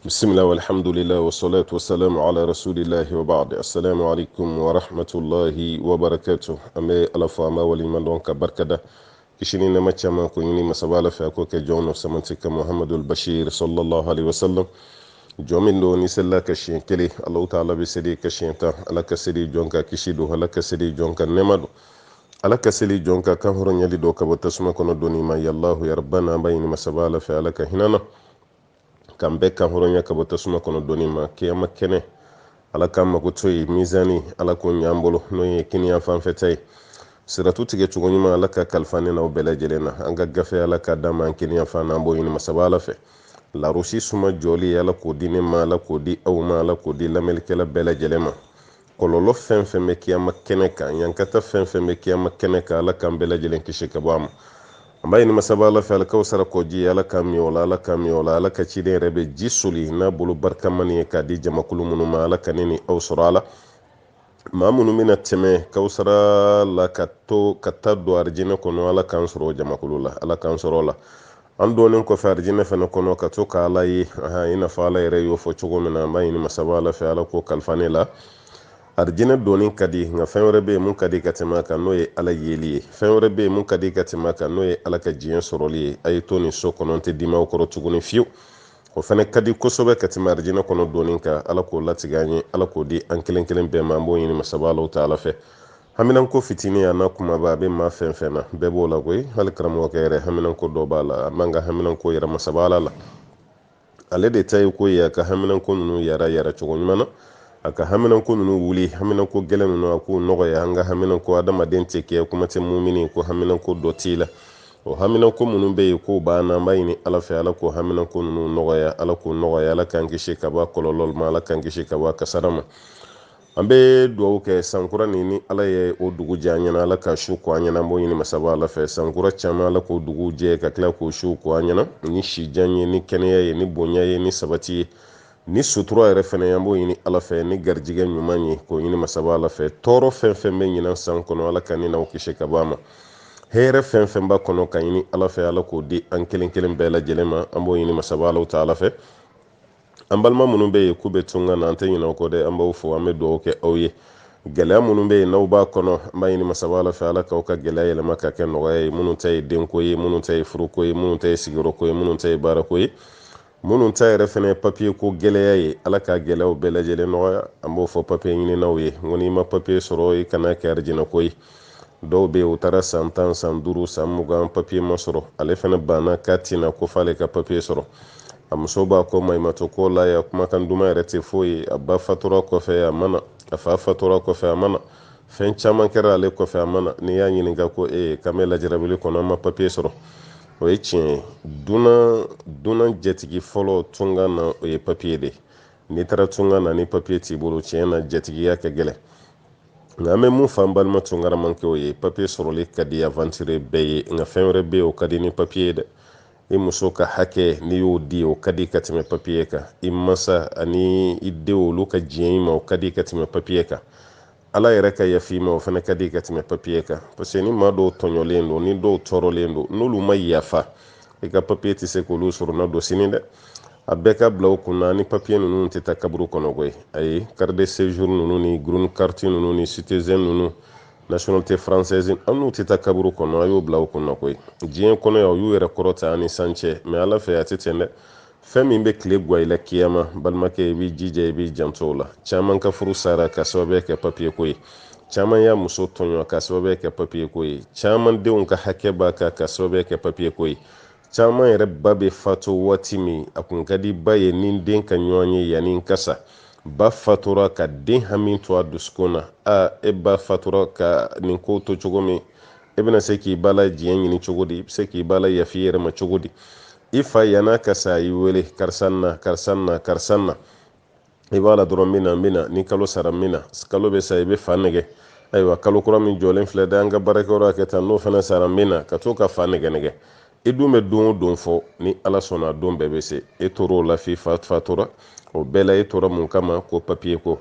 بسم الله والحمد لله والصلاة والسلام على رسول الله وبعد السلام عليكم ورحمة الله وبركاته أمي ألفا ما ولي من دونك بركة كشني نما تشاما كوني مسابالة في أكوك جون سمنتك محمد البشير صلى الله عليه وسلم جومين دو نسلا كشين كلي الله تعالى بسدي كشين تا على كسدي جونكا كشيدو على كسدي جونكا نمدو على كسدي جونكا كهر يلي دوكا بتسمى كنا دوني ما يالله يا ربنا بين مسابالة في على كهنانا kan be kan horonya ka bota suma kono doni ma kiyama kene ala kam ma kutoyi mizani ala ko nyambolo no ye kiniya fan fetay siratu tige chugoni ma ala ka kalfane na obela jelena anga gafe ala ka dama kiniya fan ambo yin masabala fe la rusi suma joli ala ko dine ma ala ko di aw ma ala ko di lamel kala bela jelema kololo fen fen me kiyama kene ka yankata fen fen me kiyama kene ka ala kam bela jelen kishi ka bam ambaye ni masabala fi alkawsara ko ji ala kamiola ala ka ci den rebe jisuli na bulu barka mani ka di jamakulu munu ma ala kanini awsurala ma munu mina teme kawsara la katto katado arjina kono ala kansuro jamakulu la ala kansuro la andonin ko fa arjina fa kono ka to ka ala yi ina fa ala yere yo fo chugo mina ambaye ni masabala fi ala ko kalfanela arjina donin kadi nga fenwre be mun kadi katima kan no ye ala yeli fenwre be mun kadi katima kan no ye ala ka jiyen soroli ay toni so kononte dima ko rotuguni fiu o fene kadi kosobe katima arjina kono donin ka ala ko latiganye ala ko di an kelen be mambo yini masabalo taala fe haminan ko fitini ya na kuma ba be ma fenfena be bola goy hal karamo kere haminan ko do bala manga haminan ko yara masabala la ale de tay ko ya ka haminan ko nunu yara chugumana aka haminan ko nunu wuli haminan ko gelen nunu ko nogoya hanga haminan ko adama dente ke kuma te mu'mini ko haminan ko dotila o haminan ko munun be ko bana bayini ala fe ala ko haminan ko nunu nogoya ala kan gishi ka ba kololol ma ala kan gishi ka ba kasarama ambe do ke sankura ni ala ye o dugu janyana ala ka shu ko anyana mo yini masaba ala fe sankura chama ala ko dugu je ka kla ko shu ko anyana ni shi janye ni keneye ni bonya ye ni sabati ni sutura yɛrɛ fɛnɛ yan b'o ɲini ala fɛ ni garijigɛ ɲuman ye k'o ɲini masaba ala fɛ tɔɔrɔ fɛn fɛn bɛ ɲinan san kɔnɔ ala ka ni n'aw kisi ka bɔ a ma hɛrɛ fɛn fɛn b'a kɔnɔ ka ɲini ala fɛ ala k'o di an kelen kelen bɛɛ lajɛlen ma an b'o ɲini masaba alaw ta ala fɛ an balima minnu bɛ yen k'u bɛ tunga na an tɛ ɲinɛ o kɔ dɛ an b'aw fo an bɛ dugawu kɛ aw ye gɛlɛya minnu bɛ yen n'aw b'a kɔnɔ an b'a ɲini masaba ala fɛ ala k'aw ka gɛlɛya yɛlɛma ka kɛ nɔgɔya ye minnu ta ye denko ye minnu ta ye furuko ye minnu ta ye sigiyɔrɔko ye minnu ta ye baarako ye minnu ta yɛrɛ fɛnɛ papiye ko gɛlɛya ye ala ka gɛlɛyaw bɛɛ lajɛlen nɔgɔya an b'o fɔ papiye ɲininaw ye ngo n'i ma papiye sɔrɔ i kana kɛ arijinɛ ko ye dɔw bɛ yen u taara san 10 san 5 san 20 papiye ma sɔrɔ ale fɛnɛ banna k'a tina ko f'ale ka papiye sɔrɔ a muso b'a ko maɲumatɔ ko la ya kumakan duman yɛrɛ tɛ foyi a ba fatura kɔfɛ a mana a fa fatura kɔfɛ a mana fɛn caman kɛra ale kɔfɛ a mana n'i y'a ɲininka ko k'an bɛ lajarabili kɔnɔ an ma papiye sɔrɔ o ye tiɲɛ ye dunan jatigi fɔlɔ tunga na o ye papiye de n'i taara tunga na ni papiye t'i bolo tiɲɛ na jatigiya ka gɛlɛn nka an bɛ mun fɔ an balima tungaraman kɛ o ye papiye sɔrɔli ka di aventure bɛɛ ye nka fɛn wɛrɛ bɛ yen o ka di ni papiye ye dɛ i muso ka hakɛ n'i y'o di o ka di ka tɛmɛ papiye kan i masa ani i denw olu ka diɲɛ i ma o ka di ka tɛmɛ papiye kan ala yɛrɛ ka yafi ma o fana ka di ka tɛmɛ papiye kan parce que ni maa dɔw tɔɲɔlen don ni dɔw tɔɔrɔlen don n'olu ma yafa i ka papiye tɛ se k'olu sɔrɔ na don sini dɛ a bɛɛ ka bila u kunna ni papiye ninnu tɛ taa kaburu kɔnɔ koyi ayi carte de séjour ninnu ni green carte ninnu ni citizen ninnu nationalité française an n'u tɛ taa kaburu kɔnɔ a y'o bila u kunna koyi diɲɛ kɔnɔ yan u y'u yɛrɛ kɔrɔta ani san cɛ mais ala fɛ a tɛ ten dɛ fɛn min bɛ tile guwa i la kiyama balimakɛ i b'i jija i b'i janto o la caman ka furu sara ka sababuya kɛ papiye ko ye caman y'a muso tɔɲɔ ka sababuya kɛ papiye ko ye caman denw ka hakɛ b'a kan ka sababuya kɛ papiye ko ye caman yɛrɛ ba bɛ fatu waati min a kun ka di ba ye ni den ka ɲɔgɔn ye yanni n kasa ba fatura ka den hami to a dusukun na e ba fatura ka nin ko to cogo min e bɛna se k'i ba la diɲɛ ɲini cogo di i bɛ se k'i ba la yafi yɛrɛ ma cogo di i fa yana ka sa i wele karisa na i b'a la dɔrɔn n bɛna ni kalo sara n bɛna kalo bɛ sa i bɛ fa nɛgɛ ayiwa kalo kura min jɔlen filɛ dɛ an ka baarakɛyɔrɔ kɛ tan n'o fana sara n bɛna ka to ka fa nɛgɛ i dun bɛ don o don fɔ ni ala sɔnna a don bɛɛ bɛ se e tora o la f'i fa fatura o bɛɛ la e tora mun kama ko papiye ko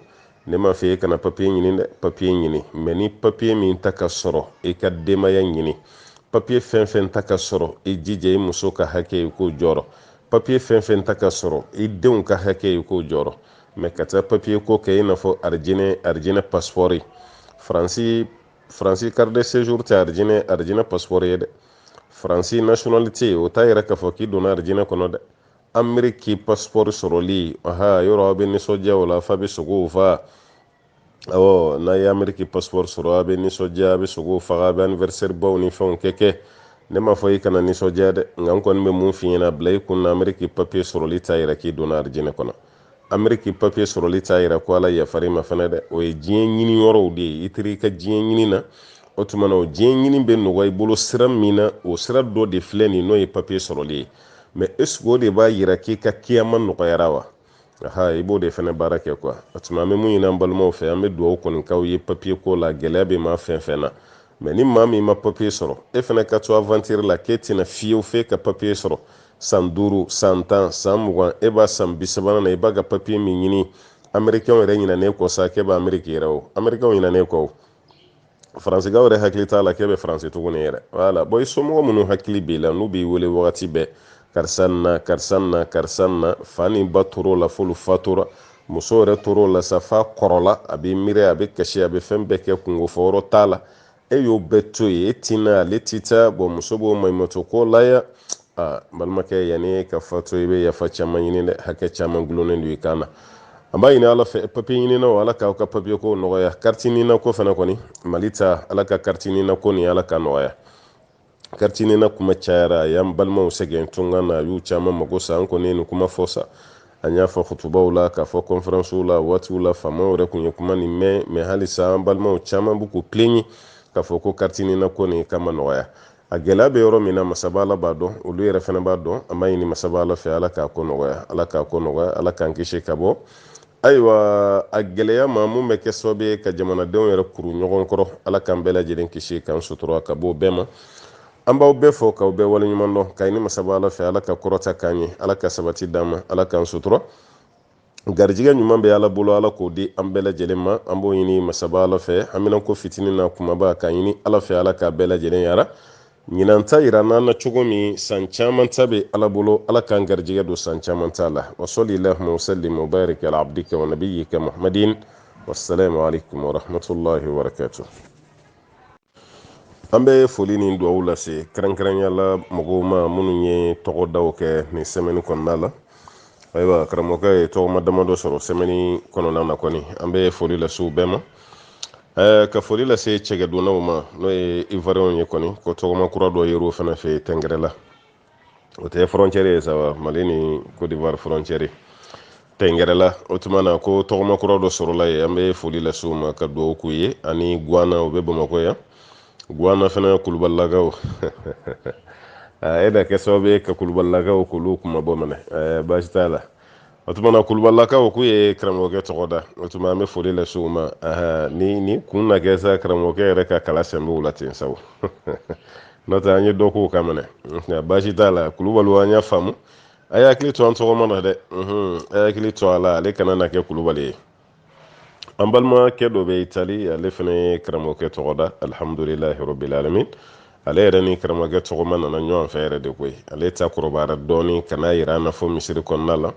ne ma fɛ e kana papiye ɲini dɛ papiye ɲini mɛ ni papiye min ta ka sɔrɔ i ka denbaya ɲini papiye fɛn fɛn ta ka sɔrɔ i jija i muso ka hakɛ i k'o jɔrɔ papier fɛn fɛn ta ka sɔrɔ i denw ka hakɛ ye k'o jɔrɔ mais ka taa papier ko kɛ i n'a fɔ arijinɛ passeport ye faransi carte de séjour tɛ arijinɛ passeport ye dɛ faransi nationalité o t'a yɛrɛ k'a fɔ k'i donna arijinɛ kɔnɔ dɛ ameriki passeport sɔrɔli yɔrɔ a bɛ nisɔndiya o la f'a bɛ sogow fa n'a ye ameriki passeport sɔrɔ a bɛ nisɔndiya a bɛ sogow faga a bɛ anniversaire baw ni fɛnw kɛ ne ma fɔ i kana nisɔndiya dɛ nka n kɔni bɛ mun f'i ɲɛna bila i kun na ameriki papier sɔrɔli t'a yɛrɛ k'i donna arijinɛ kɔnɔ ameriki papier sɔrɔli t'a yɛrɛ ko ala yafar'i ma fana dɛ o ye diɲɛ ɲini yɔrɔw de ye i teri i ka diɲɛ ɲini na o tuma na o diɲɛ ɲini bɛ nɔgɔya i bolo sira min na o sira dɔ de filɛ nin n'o ye papier sɔrɔli ye mais est-ce que o de b'a yira k'i ka kiyama nɔgɔyara wa i b'o de fana baara kɛ quoi o tuma an bɛ mun ɲini an balimaw fɛ an bɛ dugawu kɔni k'aw ye papier ko la gɛlɛya bɛ maa fɛn fɛn na mais ni maa min ma papier sɔrɔ e fana ka to aventure la k'e tɛna fiyewu f'e ka papier sɔrɔ san 5 san 10 san 20 e b'a san 30 na i b'a ka papier min ɲini américain yɛrɛ ɲinɛnen kɔ sa k'e bɛ amérique yɛrɛ o américain ɲinɛnen kɔ o faransigaw yɛrɛ hakili t'a la k'e bɛ faransi tuguni yɛrɛ voilà bon i somɔgɔ minnu hakili b'i la n'u b'i wele wagati bɛɛ karisa na fa ni ba tor'o la f'olu fatura muso yɛrɛ tor'o la sa f'a kɔrɔla a bɛ miiri a bɛ kasi a bɛ fɛn bɛɛ kɛ kungo fɔ yɔrɔ t'a la e y'o bɛɛ to yen e tina ale ti taa bon muso b'o maɲumatɔ ko laya balimakɛ yanni ka fatu i bɛ yafa caman ɲini dɛ hakɛ caman gulonnen don i kan na an b'a ɲini ala fɛ papier ɲininaw ala k'aw ka papier ko nɔgɔya carte ɲinina ko fana kɔni mali ta ala ka carte ɲinina ko nin ala ka nɔgɔya carte ɲinina kuma cayara a y'an balimaw sɛgɛn tunga na a y'u caman mago sa an kɔni ye nin kuma fɔ sa an y'a fɔ hutubaw la k'a fɔ conférencew la waatiw la faamaw yɛrɛ kun ye kuma nin mɛn mais halisa an balimaw caman b'u k'u plaignent k'a fɔ ko carte ɲinina ko nin kama nɔgɔya a gɛlɛya bɛ yɔrɔ min na masaba ala b'a dɔn olu yɛrɛ fana b'a dɔn an b'a ɲini masaba ala fɛ ala k'a ko nɔgɔya ala k'an kisi ka bɔ ayiwa a gɛlɛya ma mun bɛ kɛ sababu ye ka jamanadenw yɛrɛ kuru ɲɔgɔn kɔrɔ ala k'an bɛɛ lajɛlen kisi k'an sutura ka bɔ o bɛɛ ma an b'aw bɛɛ fɔ k'aw bɛɛ waleɲuman dɔn k'a ɲini masaba ala fɛ ala ka kɔrɔta k'an ye ala ka sabati d'an ma ala k'an sutura garijigɛ ɲuman bɛ ala bolo ala k'o di an bɛɛ lajɛlen ma an b'o ɲini masaba ala fɛ haminako fitinin na kumaba k'a ɲini ala fɛ ala k'a bɛɛ lajɛlen yara ɲinan ta yira n'an na cogo min san caman ta bɛ ala bolo ala k'an garijigɛ don san caman ta la wa sɔli lahuma wa sallim wa barik ala abdika wa nabiyyika muhammadin wassalamu alaikum wa rahmatullahi wa barakatuh an bɛ foli ni duwawu lase kɛrɛnkɛrɛnya la mɔgɔw ma minnu ye tɔgɔ daw kɛ nin semaine kɔnɔna la ayiwa karamɔgɔkɛ ye tɔgɔma damadɔ sɔrɔ semaine kɔnɔna na kɔni an bɛ foli lase u bɛɛ ma ka foli lase cɛgɛdonnaw ma n'o ye ivoirien ye kɔni ko tɔgɔma kura dɔ yer'o fana fɛ tɛngɛrɛ la o tɛ frontière ye sa mali ni côte d'ivoire frontière tɛngɛrɛ la o tuma na ko tɔgɔma kura dɔ sɔrɔla ye an bɛ foli lase u ma ka duwawu k'u ye ani guana o bɛ bamakɔ yan guana fana kulubalilakaw e da kɛ sababu ye ka kulubalilakaw k'olu kuma bɔ minɛ baasi t'a la o tuma na kulubalilakaw k'u ye karamɔgɔkɛ tɔgɔ da o tuma an bɛ foli lase u ma ni kun na kɛ sa karamɔgɔkɛ yɛrɛ ka kala sɛnbɛ u la ten sa n'o tɛ an ye dɔ k'o kan minɛ baasi t'a la kulubaliw an y'a faamu a y'a hakili to an tɔgɔma na dɛ a y'a hakili to a la ale kana na kɛ kulubali ye an balimakɛ dɔ bɛ Itali ale fana ye karamɔgɔkɛ tɔgɔ da alhamdulilahi rabbil alamin ale yɛrɛ ni karamɔgɔkɛ tɔgɔma nana ɲɔgɔn fɛ yɛrɛ de koyi ale ta kɔrɔbayara dɔɔni ka n'a yira an na fɔ misiri kɔnɔna la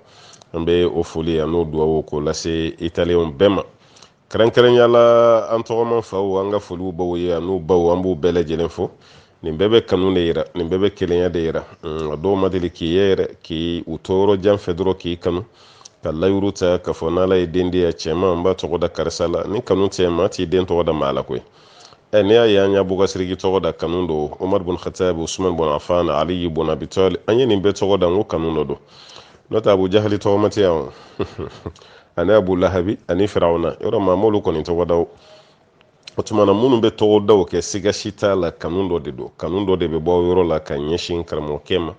an bɛ o foli an n'o duwawu k'o lase italiyɛnw bɛɛ ma kɛrɛnkɛrɛnya la an tɔgɔma faw an ka foliw baw ye an n'u baw an b'u bɛɛ lajɛlen fo nin bɛɛ bɛ kanu de yira nin bɛɛ bɛ kelenya de yira a dɔw ma deli k'i ye yɛrɛ k'i u to yɔrɔ jan fɛ dɔrɔn k'i kanu ka layuru ta k'a fɔ n'ala ye den di yan cɛman n b'a tɔgɔ da karisa la ni kanu tɛ maa t'i den tɔgɔ da maa la koyi ne y'a ye an y'a Bukasiriki tɔgɔ da kanu don Umar bun Khattab Usman bun Affan Ali bun Abi Talib an ye nin bɛɛ tɔgɔ da n ko kanu dɔ don n'o tɛ Abu Jahali tɔgɔ ma tɛ yan o ani Abu Lahabi ani Firawuna yɔrɔ maa m'olu kɔni tɔgɔ da o tuma na minnu bɛ tɔgɔ daw kɛ siga si t'a la kanu dɔ de don kanu dɔ de bɛ bɔ yɔrɔ la ka ɲɛsin karamɔgɔkɛ ma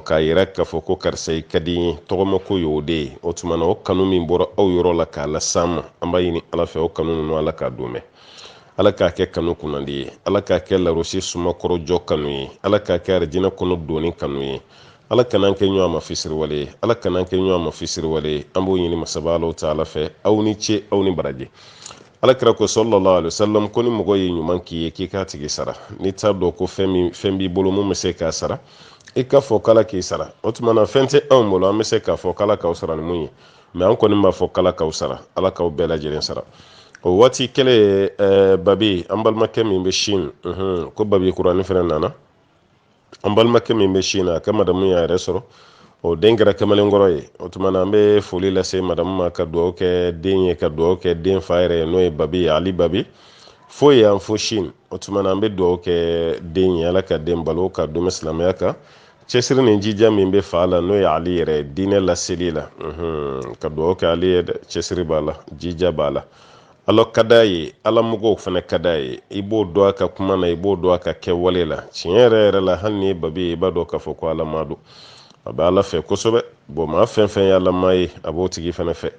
k'a yira k'a fɔ ko karisa i ka di n ye tɔgɔma ko y'o de ye o tuma na o kanu min bɔra aw yɔrɔ la k'a las'an ma an b'a ɲini ala fɛ o kanu ninnu ala k'a don mɛn ala k'a kɛ kanu kunnandi ye ala k'a kɛ larosi sumakɔrɔjɔ kanu ye ala k'a kɛ arijinɛ kɔnɔ donni kanu ye ala kan'an kɛ ɲɔgɔn ma fisiriwale ye ala kan'an kɛ ɲɔgɔn ma fisiriwale ye an b'o ɲini masaba alaw ta ala fɛ aw ni ce aw ni baraji ala kira ko sallallahu alaihi wasallam ko ni mɔgɔ ye ɲuman k'i ye k'i k'a tigi sara n'i t'a dɔn ko fɛn b'i bolo mun bɛ se k'a sara i ka fɔ kala k'i sara o tuma na fɛn tɛ anw bolo an bɛ se k'a fɔ kala k'aw sara ni mun ye mais an kɔni b'a fɔ kala k'aw sara ala k'aw bɛɛ lajɛlen sara o waati kɛlen babi an balimakɛ min bɛ Chine ko babi kurani fana nana an balimakɛ min bɛ Chine a ka madamu y'a yɛrɛ sɔrɔ o den kɛra kamalenkɔrɔ ye o tuma na an bɛ foli lase madamu ma ka dugawu kɛ den ye ka dugawu kɛ den fa yɛrɛ ye n'o ye babi Ali babi foyi y'an fo Chine o tuma na an bɛ dugawu kɛ den ye ala ka den balo ka dɛmɛ silamɛya kan cɛsiri ni jija min bɛ fa la n'o ye Ali yɛrɛ diinɛ laseli la ka dugawu kɛ Ali ye dɛ cɛsiri b'a la jija b'a la ala ka d'a ye ala mɔgɔw fana ka d'a ye i b'o dɔn a ka kuma na i b'o dɔn a ka kɛwale la tiɲɛ yɛrɛ yɛrɛ la hali ni babi i b'a dɔn k'a fɔ ko ala ma don a bɛ ala fɛ kosɛbɛ bon maa fɛn fɛn ye ala ma ye a b'o tigi fana fɛ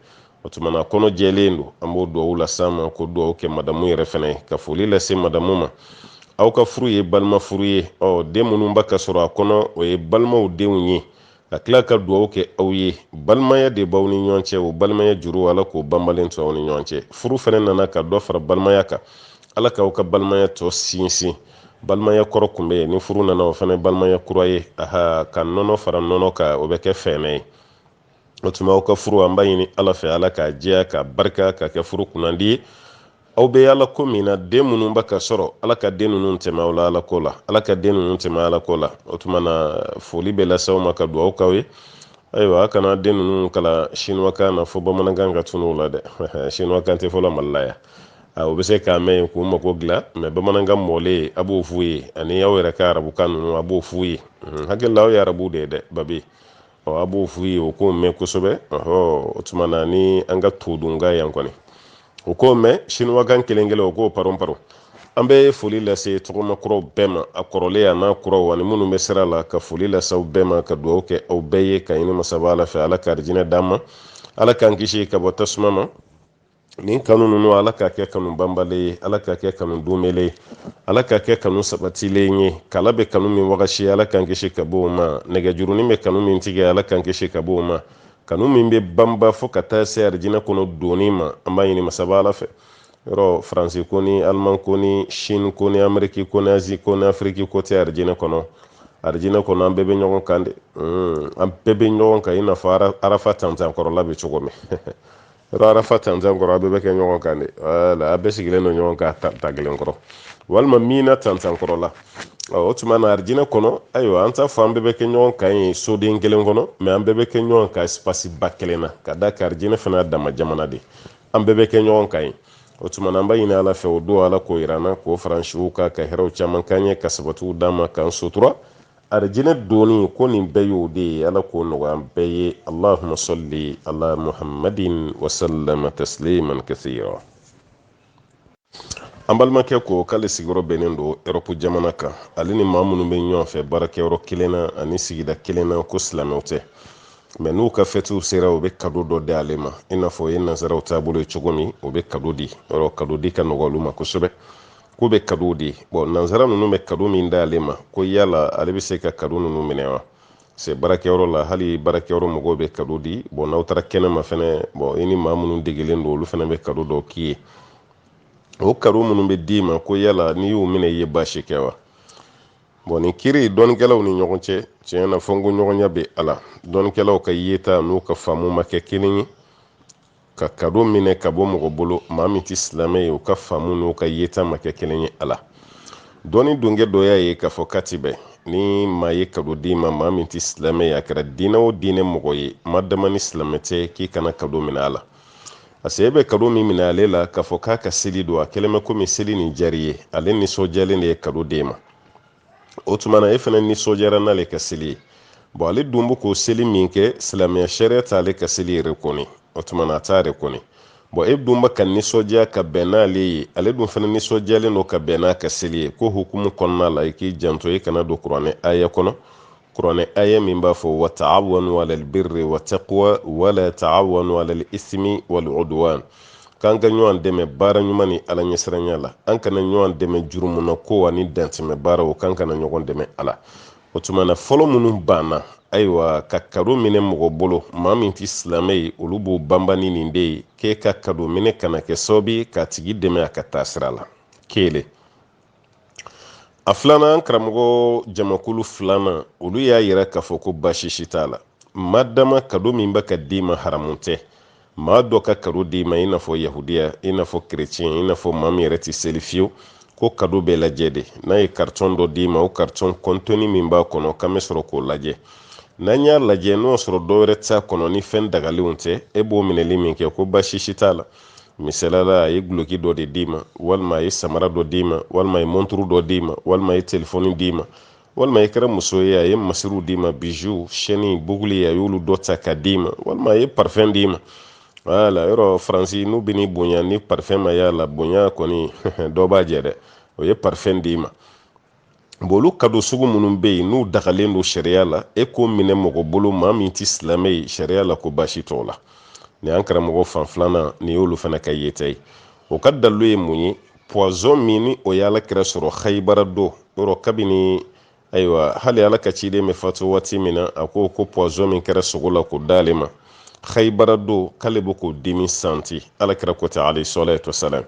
o tuma na kɔnɔ jɛlen don an b'o dugawu las'an ma ko dugawu kɛ madamu yɛrɛ fana ye ka foli lase madamu ma aw ka furu ye balima furu ye den minnu b'a ka sɔrɔ a kɔnɔ o ye balimaw denw ye ka tila ka dugawu kɛ aw ye balimaya de b'aw ni ɲɔgɔn cɛ o balimaya juru ala k'o banbalen to aw ni ɲɔgɔn cɛ furu fana nana ka dɔ fara balimaya kan ala k'aw ka balimaya tɔ sinsin balimaya kɔrɔ kun bɛ yen ni furu nana o fana balimaya kura ye ka nɔnɔ fara nɔnɔ kan o bɛ kɛ fɛnɛ ye o tuma aw ka furu an b'a ɲini ala fɛ ala k'a jɛya ka barika ka kɛ furu kunnandi ye aw bɛ ala ko min na den minnu b'a ka sɔrɔ ala ka den ninnu tɛmɛ aw la ala ko la ala ka den ninnu tɛmɛ ala ko la o tuma na foli bɛ lase aw ma ka dugawu k'aw ye ayiwa a kana den ninnu kalan chinois-kan na fo bamanankan ka tunun la dɛ chinois-kan tɛ fɔlɔ mali la yan o bɛ se k'a mɛn yen k'u mago dilan mais bamanankan mɔlen a b'o f'u ye ani aw yɛrɛ ka arabukan ninnu a b'o f'u ye hakili la aw ye arabu de ye dɛ babi a b'o f'u ye o k'o mɛn kosɛbɛ o tuma na ni an ka todunkan yan kɔni o k'o mɛn chinois-kan kelen kelen o k'o paron an bɛ foli lase tɔgɔmakɔrɔw bɛɛ ma a kɔrɔlen a n'a kɔrɔw ani minnu bɛ sira la ka foli lase aw bɛɛ ma ka dugawu kɛ aw bɛɛ ye ka ɲini masaba ala fɛ ala ka arijinɛ d'an ma ala k'an kisi ka bɔ tasuma ma nin kanu ninnu ala k'a kɛ kanu banbalen ye ala k'a kɛ kanu donmelen ye ala k'a kɛ kanu sabatilen ye kala bɛ kanu min wagasi ala k'an kisi ka bɔ o ma nɛgɛjurunin bɛ kanu min tigɛ ala k'an kisi ka bɔ o ma kanu min bɛ banba fo ka taa se arijinɛ kɔnɔ donni ma an b'a ɲini masaba ala fɛ yɔrɔ faransi ko ni aliman ko ni Chine ko ni Amérique ko ni Asie ko ni Afrique ko tɛ arijinɛ kɔnɔ an bɛɛ bɛ ɲɔgɔn kan de an bɛɛ bɛ ɲɔgɔn kan i n'a fɔ arafa tantankɔrɔla bɛ cogo min yɔrɔ arafa tantankɔrɔ a bɛɛ bɛ kɛ ɲɔgɔn kan de wala a bɛɛ sigilen don ɲɔgɔn kan ta kelen kɔrɔ walima mina tantankɔrɔla o tuma na arijinɛ kɔnɔ ayiwa an t'a fɔ an bɛɛ bɛ kɛ ɲɔgɔn kan ye soden kelen kɔnɔ mais an bɛɛ bɛ kɛ ɲɔgɔn kan espace ba kelen na ka da kan arijinɛ fana y'a dama jamana de an bɛɛ bɛ kɛ ɲɔgɔn kan ye o tuma na an b'a ɲini ala fɛ o don ala k'o yira an na k'o fara an siw kan ka hɛrɛw caman k'an ye ka sabatiw d'an ma k'an sutura arijinɛ donni ko nin bɛɛ y'o de ye ala k'o nɔgɔya an bɛɛ ye allahumma salli ala muhammadin wa sallama tasliman kathira an balimakɛ ko k'ale sigiyɔrɔ bɛnnen don Europe jamana kan ale ni maa minnu bɛ ɲɔgɔn fɛ baarakɛyɔrɔ kelen na ani sigida kelen na ko silamɛw tɛ mais n'u ka fɛtiw sera u bɛ kado dɔ di ale ma i n'a fɔ o ye nanzaraw taabolo ye cogo min u bɛ kado di yɔrɔ kado di ka nɔgɔ olu ma kosɛbɛ k'u bɛ kado di bon nanzara ninnu bɛ kado min da ale ma ko yala ale bɛ se ka kado ninnu minɛ wa c'est baarakɛyɔrɔ la hali baarakɛyɔrɔ mɔgɔw bɛ kado di bon n'aw taara kɛnɛma fɛnɛ bon i ni maa minnu degelen don olu fɛnɛ bɛ kado dɔw k'i ye o kado minnu bɛ d'i ma ko yala n'i y'u minɛ i ye baasi kɛ wa bon nin kiri dɔnnikɛlaw ni ɲɔgɔn cɛ tiɲɛ na fɔ n ko ɲɔgɔnya bɛ a la dɔnnikɛlaw ka yeta n'u ka faamu ma kɛ kelen ye ka kado minɛ ka bɔ mɔgɔ bolo maa min tɛ silamɛ ye u ka faamu n'u ka yeta ma kɛ kelen ye a la dɔnni donkɛ dɔ y'a ye k'a fɔ k'a ti bɛn ni maa ye kado d'i ma maa min tɛ silamɛ ye a kɛra diinɛ o diinɛ mɔgɔ ye ma dama ni silamɛ tɛ k'i kana kado minɛ a la parce que e bɛ kado min minɛ ale la k'a fɔ k'a ka seli don a kɛlen bɛ komi seli nin diyar'i ye ale nisɔndiyalen de ye kado d'e ma o tuma na e fana nisɔndiyara n'ale ka seli ye bon ale dun bɛ k'o seli min kɛ silamɛya sariya t'ale ka seli yɛrɛ kɔni o tuma na a t'a yɛrɛ kɔni bon e dun bɛ ka nisɔndiya ka bɛn n'ale ye ale dun fana nisɔndiyalen don ka bɛn n'a ka seli ye ko hukumu kɔnɔna la i k'i janto i kana don kuranɛ aya kɔnɔ kuranɛ aya min b'a fɔ wa ta'awanu alal birri wa taqwa wala ta'awanu alal ismi wal udwan k'an ka ɲɔgɔn dɛmɛ baara ɲuman ni ala ɲɛsiranya la an kana ɲɔgɔn dɛmɛ jurumuna ko ani dantɛmɛ baaraw k'an kana ɲɔgɔn dɛmɛ a la o tuma na fɔlɔ minnu banna ayiwa ka kado minɛ mɔgɔ bolo maa min tɛ silamɛ ye olu b'o banbani nin de ye k'e ka kado minɛ kana kɛ sababu ye k'a tigi dɛmɛ a ka taa sira la kelen a filanan karamɔgɔ jamakulu filanan olu y'a yira k'a fɔ ko baasi si t'a la madama kado min bɛ ka d'i ma haramu tɛ maa dɔ ka kado d'i ma i n'a fɔ yahudiya i n'a fɔ kerecɛn i n'a fɔ maa min yɛrɛ tɛ seli fiyewu ko kado bɛɛ lajɛ de n'a ye karitɔn dɔ d'i ma o karitɔn kɔntɔni min b'a kɔnɔ k'an bɛ sɔrɔ k'o lajɛ n'an y'a lajɛ n'o sɔrɔ dɔwɛrɛ t'a kɔnɔ ni fɛn dagalenw tɛ e b'o minɛli min kɛ ko baasi si t'a la misalala a ye guloki dɔ de d'i ma walima a ye samara dɔ d'i ma walima a ye monturu dɔ d'i ma walima a ye telefɔni d'i ma walima i kɛra muso ye a ye masiriw d'i ma bijou chaîne buguli a y'olu dɔ ta ka d'i ma walima a ye parfum d'i ma wala yɔrɔ faransi n'u bɛ n'i bonya ni parfum ma y'a la bonya kɔni dɔ b'a jɛ dɛ o ye parfum d'i ma bon olu kado sugu minnu bɛ yen n'u dagalen don sariya la e k'o minɛ mɔgɔ bolo maa min tɛ silamɛ ye sariya la ko baasi t'o la ni an karamɔgɔ fan filanan ni y'olu fana ka yeta ye o ka dalilu ye mun ye poison min ni o ye Alakira sɔrɔ Khayibara don yɔrɔ kabini ayiwa hali Ala ka ciden bɛ fatu waati min na a ko poison min kɛra sogo la k'o d'ale ma Khayibara don k'ale bɛ k'o dimi santi Alakira ko ten alayhi salatu wasalam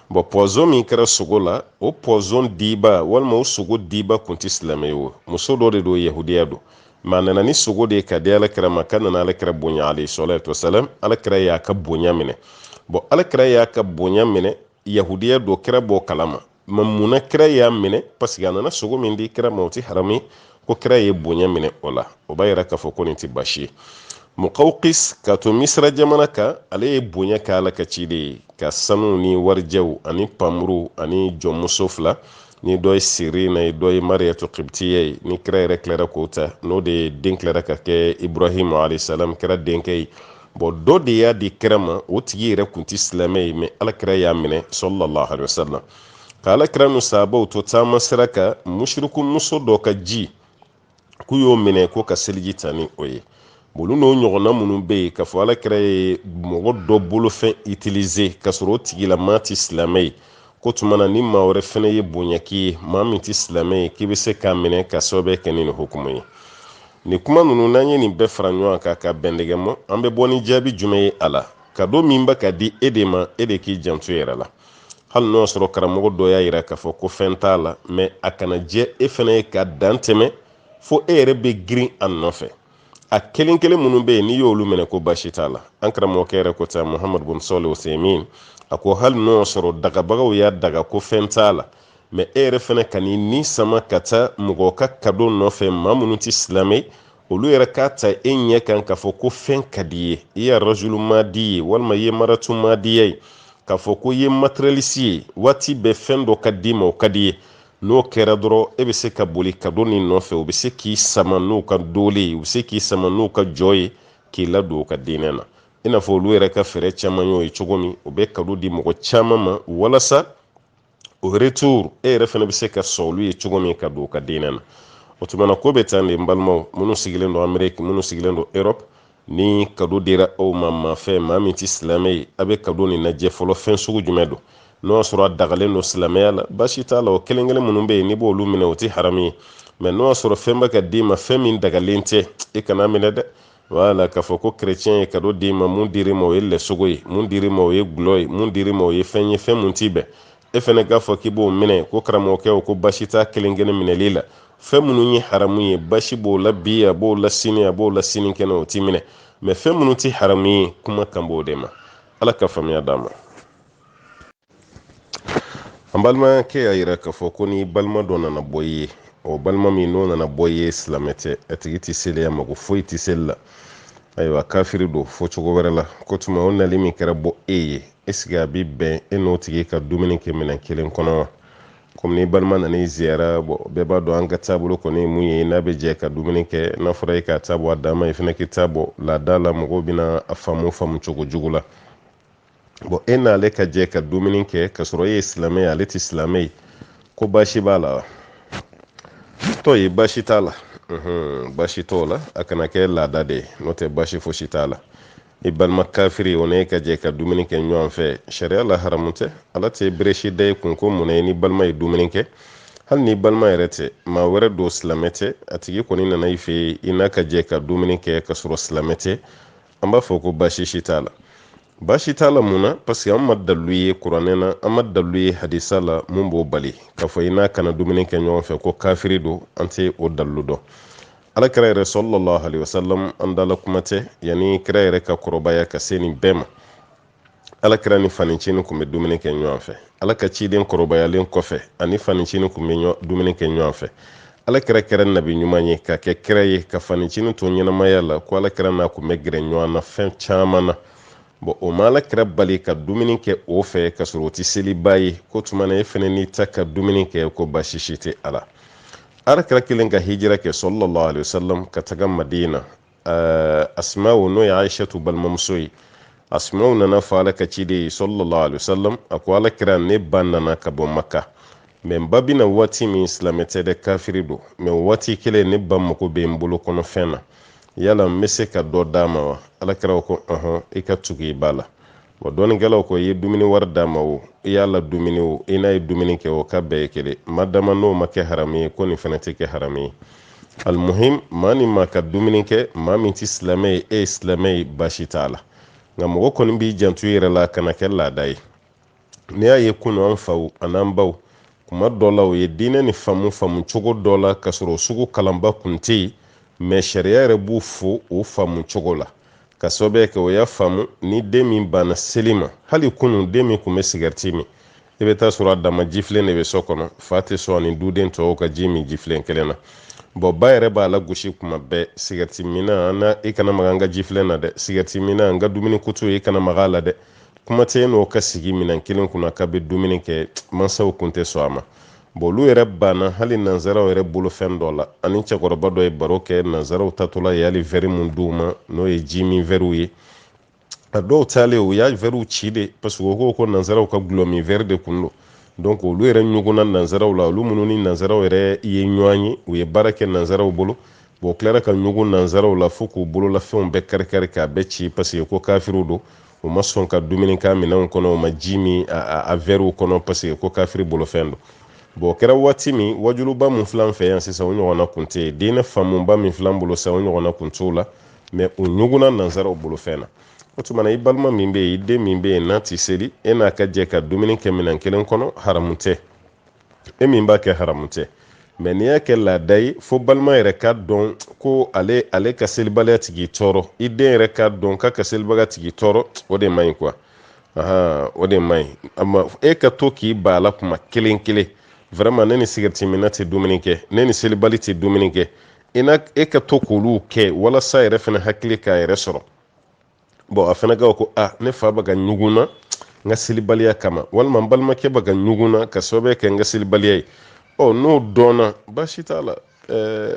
bon poison min kɛra sogo la o poison diba walima o sogo diba kun tɛ silamɛ ye o muso dɔ de don yahudiya don ma nana ni sogo de ka di Alakira ma ka nana Alakira bonya alayhi salatu wasalam Alakira y'a ka bonya minɛ bon Alakira y'a ka bonya minɛ yahudiya don kira b'o kalama ma munna kira y'a minɛ parce que a nana sogo min di kira ma o tɛ haramu ko kira ye bonya minɛ o la o b'a yira k'a fɔ ko nin tɛ baasi ye Muqawqis ka to Misira jamana kan ale ye bonya kɛ Ala ka ciden ye ka sanu ni warijɛw ani pamuru ani jɔnmuso fila ni dɔ ye Sirina ye dɔ ye Mariyatu Qibtiya ye ni kira yɛrɛ tilara k'o ta n'o de ye den tilara ka kɛ Ibrahim alayhi salam kira denkɛ ye bon dɔ de y'a di kira ma o tigi yɛrɛ kun tɛ silamɛ ye mais Alakira y'a minɛ sallallahu alayhi wa sallam ka Alakira nu sahabaw to taama sira kan mushriku muso dɔ ka ji k'u y'o minɛ ko ka seliji ta ni o ye olu n'o ɲɔgɔnna minnu bɛ yen k'a fɔ Alakira ye mɔgɔ dɔ bolofɛn utiliser ka sɔrɔ o tigilamaa tɛ silamɛ ye ko tuma na ni maa wɛrɛ fana ye bonya k'i ye maa min tɛ silamɛ ye k'i bɛ se k'a minɛ ka sababu kɛ ni nin hukumu ye nin kuma ninnu n'an ye nin bɛɛ fara ɲɔgɔn kan ka bɛndɛgɛ mɔ an bɛ bɔ ni jaabi jumɛn ye a la kado min bɛ ka di e de ma e de k'i janto yɛrɛ la hali n'o sɔrɔ karamɔgɔ dɔ y'a yira k'a fɔ ko fɛn t'a la mais a kana jɛ e fana ye ka dan tɛmɛ fo e yɛrɛ bɛ girin a nɔfɛ a kelen kelen minnu bɛ yen n'i y'olu minɛ ko baasi t'a la an karamɔgɔkɛ yɛrɛ ko ta Muhammad bin Salih Uthaymin a ko hali n'o sɔrɔ dagabagaw y'a daga ko fɛn t'a la mais e yɛrɛ fana ka n'i ni sama ka taa mɔgɔ ka kado nɔfɛ maa minnu tɛ silamɛ olu yɛrɛ k'a ta e ɲɛ kan k'a fɔ ko fɛn ka di ye i ye rajulu madi ye walima i ye maratu madiya ye k'a fɔ ko i ye matérialiste ye waati bɛɛ fɛn dɔ ka di ma o ka di ye n'o kɛra dɔrɔn e bɛ se ka boli kado nin nɔfɛ u bɛ se k'i sama n'u ka doole ye u bɛ se k'i sama n'u ka jɔ ye k'i ladon u ka diinɛ na i n'a fɔ olu yɛrɛ ka fɛɛrɛ caman y'o ye cogo min u bɛ kado di mɔgɔ caman ma walasa o retour e yɛrɛ fana bɛ se ka sɔn olu ye cogo min ka don u ka diinɛ na o tuma na ko bɛ taa de n balimaw minnu sigilen don Amérique minnu sigilen don Europe ni kado dira aw ma maa fɛ maa min tɛ silamɛ ye a bɛ kado nin lajɛ fɔlɔ fɛn sugu jumɛn don n'o y'a sɔrɔ a dagalen don silamɛya la baasi t'a la o kelen kelen minnu bɛ yen n'i b'olu minɛ o tɛ haramu ye mais n'o y'a sɔrɔ fɛn bɛ ka d'i ma fɛn min dagalen tɛ e kana minɛ dɛ wala k'a fɔ ko kerecɛn ye kado d'i ma mun dir'i ma o ye lɛsogo ye mun dir'i ma o ye gulɔ ye mun dir'i ma o ye fɛn ye fɛn mun t'i bɛn e fana k'a fɔ k'i b'o minɛ ko karamɔgɔkɛ o ko baasi t'a kelen kelen minɛli la fɛn minnu ye haramu ye basi b'o la bi a b'o la sini a b'o la sini kɛnɛ o t'i minɛ mais fɛn minnu tɛ haramu ye kuma kan b'o de ma Ala ka faamuya d'an ma an balimakɛ y'a yira k'a fɔ ko ni balima dɔ nana bɔ i ye o balima min n'o nana bɔ i ye silamɛ tɛ a tigi tɛ seli a mago foyi tɛ seli la ayiwa kafiri don fo cogo wɛrɛ la ko tuma o nali min kɛra bɔ e ye est-ce que a bɛ bɛn e n'o tigi ka dumuni kɛ minɛn kelen kɔnɔ wa komi ni balima nana i ziyara bɛɛ b'a dɔn an ka taabolo kɔni ye mun ye n'a bɛ jɛ ka dumuni kɛ n'a fɔra e k'a ta bɔ a dan ma i fana k'i ta bɔ laada la mɔgɔw bɛna a faamu cogo jugu la e n'ale ka jɛ ka dumuni kɛ ka sɔrɔ e ye silamɛ ye ale tɛ silamɛ ye ko baasi b'a la wa t'o ye baasi t'a la baasi t'o la a kana kɛ laada de ye n'o tɛ baasi fosi t'a la i balima kafiri o ne ka jɛ ka dumuni kɛ ɲɔgɔn fɛ sariya la haramu tɛ ala tɛ beresi da i kun ko mun ye ni balima ye dumuni kɛ hali ni balima yɛrɛ tɛ maa wɛrɛ don silamɛ tɛ a tigi kɔni nana i fɛ i n'a ka jɛ ka dumuni kɛ ka sɔrɔ silamɛ tɛ an b'a fɔ ko baasi si t'a la baasi t'a la mun na parce que an ma dalu ye kuranɛ na an ma dalu ye hadisa la mun b'o bali k'a fɔ i n'a kana dumuni kɛ ɲɔgɔn fɛ ko kafiri don an tɛ o dalu dɔn. alakira yɛrɛ sallallahu alaihi wasallam an dala kuma tɛ yani kira yɛrɛ ka kɔrɔbaya ka se nin bɛɛ ma. alakira ni fanicini kun bɛ dumuni kɛ ɲɔgɔn fɛ. ala ka ciden kɔrɔbayalen kɔfɛ ani fanicini kun bɛ dumuni kɛ ɲɔgɔn fɛ. alakira kɛra nabi ɲuman ye ka kɛ kira ye ka fanicini to ɲɛnamaya la ko alakira n'a kun bɛ gɛrɛ ɲɔgɔn na fɛn caman na. bon o ma alakira bali ka dumuni kɛ o fɛ ka sɔrɔ o tɛ seliba ye ko tuma na e fɛnɛ n'i ta ka dumuni kɛ ko baasi si tɛ ala. alakira kelen ka hijira kɛ sallallahu alaihi wasallam ka taga madina. asma'u n'o ye aishatu balimamuso ye. asma'u nana fɔ ala ka ciden ye sallallahu alaihi wasallam a ko alakira ne ba nana ka bɔ maka mɛ n ba bɛna waati min silamɛ tɛ dɛ kafiri don mɛ waati kelen ne ba mago bɛ n bolo kɔnɔ fɛn na yala n bɛ se ka dɔ d'a ma wa. alakira ko i ka tugu i ba la. bon dɔɔnikɛlaw ko i ye dumuni wari d'a ma o i y'a la dumuni o i n'a ye dumuni kɛ o ka bɛɛ ye kelen madama n'o ma kɛ haramu ye ko nin fana tɛ kɛ haramu ye. alimuhim maa ni maa ka dumuni kɛ maa min tɛ silamɛ ye e ye silamɛ ye baasi t'a la nka mɔgɔ kɔni b'i janto i yɛrɛ la kana kɛ laada ye. n'i y'a ye kunu an faw an'an baw kuma dɔ la o ye diinɛ ni faamu cogo dɔ la ka sɔrɔ sugu kalanba kun tɛ yen mɛ sariya yɛrɛ b'u fo o faamu cogo la ka sababu kɛ o y'a faamu ni den min banna seli ma hali kunu den min kun bɛ sigɛriti min i bɛ taa sɔrɔ a dama jifilen de bɛ so kɔnɔ fa tɛ sɔn ani duden tɔw ka ji min jifilen kelen na. bon ba yɛrɛ b'a la gosi kuma bɛɛ sigɛriti mina an na i kana maga an ka jifilen na dɛ sigɛriti mina an ka dumuni kutu i kana maga a la dɛ kuma tɛ yen n'o ka sigi minɛn kelen kunna k'a bɛ dumuni kɛ mansaw kun tɛ sɔn a ma. bon olu yɛrɛ banna hali nanzaraw yɛrɛ bolo fɛn dɔ la ani cɛkɔrɔba dɔ ye baro kɛ nanzaraw tatɔla ye hali vɛri mun d'u ma n'o ye ji min vɛriw ye a dɔw taalen u y'a vɛriw ci de parce que u ko nanzaraw ka gulɔ min vɛri de kun don donc olu yɛrɛ ɲuguna nanzaraw la olu minnu ni nanzaraw yɛrɛ ye ɲɔgɔn ye u ye baara kɛ nanzaraw bolo bon tilara ka ɲugu nanzaraw la fo k'u bolola fɛnw bɛɛ kari-kari k'a bɛɛ ci parce que ko kafiriw don u ma sɔn ka dumuni k'a minɛnw kɔnɔ u ma ji min a vɛriw kɔnɔ parce que ko kafiri bolofɛn don. bon o kɛra waati min wajuluba min filan fɛ yan sisan o ɲɔgɔnna kun tɛ yen diinɛ faamuba min filan bolo sisan o ɲɔgɔnna kun t'o la mɛ u ɲuguna nanzaraw bolofɛn na. o tuma na i balima min bɛ yen i den min bɛ yen n'a ti seli e n'a ka jɛ ka dumuni kɛ minɛn kelen kɔnɔ haramu tɛ e min b'a kɛ haramu tɛ mɛ n'i y'a kɛ laada ye fo balima yɛrɛ ka dɔn ko ale ka selibaliya tigi tɔɔrɔ i den yɛrɛ ka dɔn k'a ka selibaliya tigi tɔɔrɔ o de man ɲi kuwa o de man ɲi e ka to k'i ba a la kuma kelen kelen vraiment ne ni sigɛriti minna tɛ dumuni kɛ ne ni selibali tɛ dumuni kɛ e ka to k'olu kɛ walasa yɛrɛ fana hakili k'a yɛrɛ sɔrɔ. bon a fana ka ko ne fa bɛ ka ɲuguna n ka selibaliya kama walima n balimakɛ bɛ ka ɲuguna ka sababu kɛ n ka selibaliya ye n'o dɔnna baasi t'a la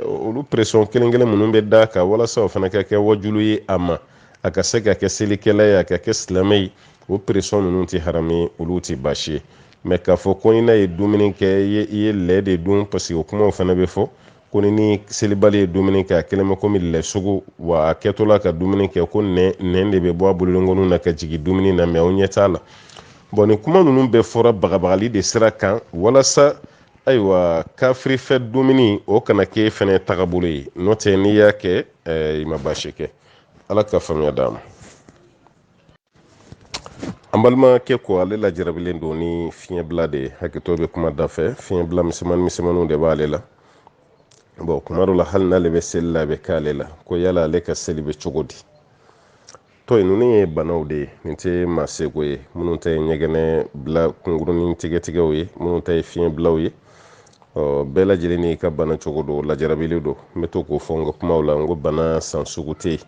olu pression kelen kelen minnu bɛ d'a kan walasa o fana ka kɛ wajulu ye a ma a ka se ka kɛ selikɛla ye a ka kɛ silamɛ ye o pression ninnu tɛ haramu ye olu tɛ baasi ye mɛ k'a fɔ ko i n'a ye dumuni kɛ i ye lɛ de dun parce que o kumaw fana bɛ fɔ ko ni selibali ye dumuni kɛ a kelen bɛ komi lɛ sugu wa a kɛtɔla ka dumuni kɛ ko nɛn de bɛ bɔ a bolodenkɔniw na ka jigin dumuni na mɛ aw ɲɛ t'a la. bon nin kuma ninnu bɛɛ fɔra bagabagali de sira kan walasa ayiwa kafirifɛ dumuni o kana kɛ fɛnɛ tagabolo ye n'o tɛ n'i y'a kɛ i ma baasi kɛ ala ka faamuya d'a ma. an balimakɛ ko ale lajarabilen don ni fiɲɛbila de ye hakɛto bɛ kuma da fɛ fiɲɛbila misɛmaninw de b'ale la. bon kuma dɔ la hali n'ale bɛ seli la a bɛ k'ale la ko yala ale ka seli bɛ cogo di. to yen ninnu ye banaw de ye nin tɛ maa seko ye minnu ta ye ɲɛgɛnɛ bila kunkurunin tigɛtigɛw ye minnu ta ye fiɲɛbilaw ye bɛɛ lajɛlen n'i ka bana cogo don lajarabili don n bɛ to k'o fɔ n ka kumaw la n ko bana san sugu tɛ yen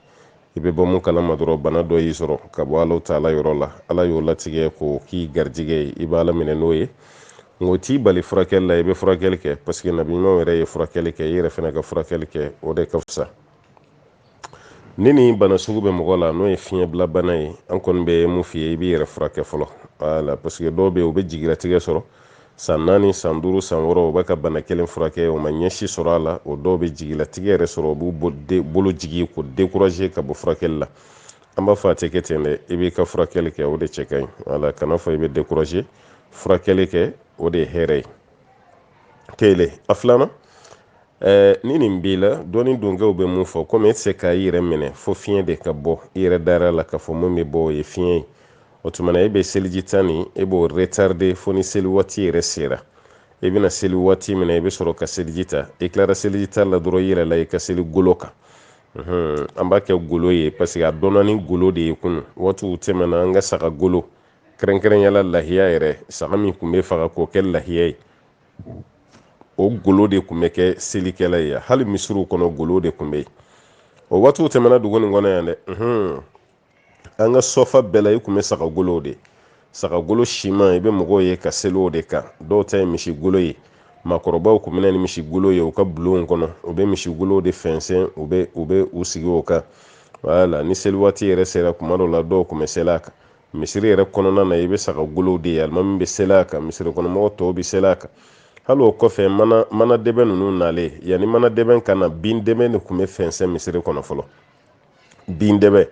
i bɛ bɔ mun kalama dɔrɔn bana dɔ y'i sɔrɔ ka bɔ Alahu Taala yɔrɔ la ala y'o latigɛ k'o k'i garijɛgɛ ye i b'a laminɛ n'o ye ngo t'i bali furakɛli la i bɛ furakɛli kɛ parce que nabi ɲumanw yɛrɛ ye furakɛli kɛ i yɛrɛ fana ka furakɛli kɛ o de ka fisa. ni nin bana sugu bɛ mɔgɔ la n'o ye fiɲɛbila bana ye an kɔni bɛ mun f'i ye i b'i yɛrɛ furakɛ fɔlɔ voilà parce que dɔw bɛ yen u bɛ jigilatigɛ sɔrɔ san 4 san 5 san 6 u bɛ ka bana kelen furakɛ o ma ɲɛsi sɔrɔ a la o dɔw bɛ jigilatigɛ yɛrɛ sɔrɔ u b'u bolo jigi ko décourager ka bɔ furakɛli la an b'a fɔ a tɛ kɛ ten dɛ i b'i ka furakɛli kɛ o de cɛ ka ɲi voilà kana fɔ i bɛ décourager furakɛli kɛ o de ye hɛrɛ ye kelen a filanan ni nin b'i la dɔɔni dunkew bɛ mun fɔ komi e tɛ se k'a yɛrɛ minɛ fo fiɲɛ de ka bɔ i yɛrɛ dara la k'a fɔ mun bɛ bɔ o ye fiɲɛ ye o tuma na e bɛ seliji ta nin e b'o retarder fo ni seli waati yɛrɛ sera i bɛna seli waati min na i bɛ sɔrɔ ka seliji ta i tilara seliji ta la dɔrɔn i yɛrɛ la i ka seli golo kan an b'a kɛ golo ye parce que a dɔnna ni golo de ye kunu waatiw tɛmɛna an ka saga golo kɛrɛnkɛrɛnyala lahiya yɛrɛ saga min tun bɛ faga k'o kɛ lahiya ye o golo de tun bɛ kɛ selikɛla ye hali misiriw kɔnɔ golo de tun bɛ yen o waatiw tɛmɛna dugu nin kɔnɔ yan dɛ an ka sɔfa bɛɛ la i tun bɛ saga golo de saga golo siman i bɛ mɔgɔw ye ka seli o de kan dɔw ta ye misi golo ye maakɔrɔbaw tun bɛ ni misi golo ye u ka bulonw kɔnɔ u bɛ misi golo de fɛnsɛn u bɛ u sigi o kan wala ni seli waati yɛrɛ sera kuma dɔw la dɔw tun bɛ seli a kan misiri yɛrɛ kɔnɔna na i bɛ saga golo de ye alimami bɛ seli a kan misiri kɔnɔmɔgɔw tɔw bɛ seli a kan hali o kɔfɛ mana dɛbɛn ninnu nalen yanni mana dɛbɛn ka na bin dɛbɛn de tun bɛ fɛnsɛn misiri kɔnɔ fɔlɔ bin dɛbɛn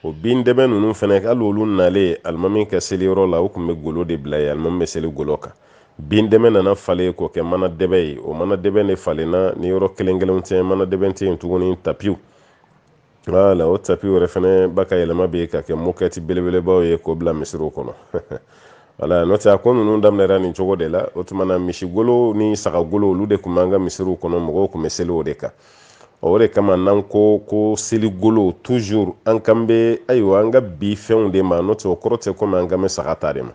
o bin dɛbɛn ninnu fɛnɛ hali olu nalen alimami ka seliyɔrɔ la o tun bɛ golo de bila yen alimami bɛ seli golo kan bin dɛbɛn nana falen k'o kɛ mana dɛbɛn ye o mana dɛbɛn de falenna ni yɔrɔ kelen kelenw tɛ mana dɛbɛn tɛ yen tuguni tapiw wala o tapiw yɛrɛ fɛnɛ ba ka yɛlɛma bɛ ka kɛ mokɛti belebelebaw ye k'o bila misiriw kɔnɔ wala n'o tɛ a ko ninnu daminɛra nin cogo de la o tuma na misigolo ni sagagolo olu de tun b'an ka misiriw kɔnɔ mɔgɔw tun bɛ seli o de kan o de kama n'an ko seligolo toujours an kan bɛ ayiwa an ka bi fɛnw de ma n'o tɛ o kɔrɔ tɛ komi an kan bɛ saga ta de ma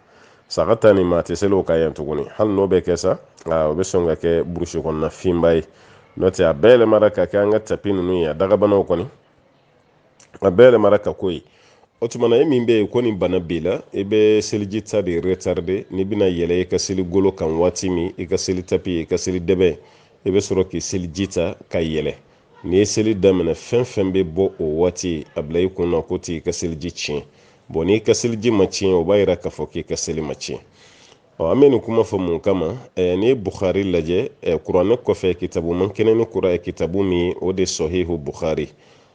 saga ta nin ma a tɛ seli o kan yan tuguni hali n'o bɛ kɛ sa o bɛ sɔn ka kɛ burusi kɔnɔna finba ye n'o tɛ a bɛɛ yɛlɛmara ka kɛ an ka tapi ninnu ye a dagabanaw kɔni a bɛɛ yɛlɛmara ka k'o ye o tuma na e min bɛ yen ko nin bana b'i la i bɛ seliji ta de retarder n'i bɛna yɛlɛ i ka seli golo kan waati min i ka seli tapi i ka seli dɛbɛn i bɛ sɔrɔ k'i seliji ta ka yɛlɛ n'i ye seli daminɛ fɛn fɛn bɛ bɔ o waati a bila i kun na ko t'i ka seliji tiɲɛ bon n'i ka seliji ma tiɲɛ o b'a yira k'a fɔ k'i ka seli ma tiɲɛ an bɛ nin kuma fɔ mun kama n'i ye Bukhari lajɛ kuranɛ kɔfɛ kitabu man kɛnɛ ni kitabu min o de sɔhihu Bukhari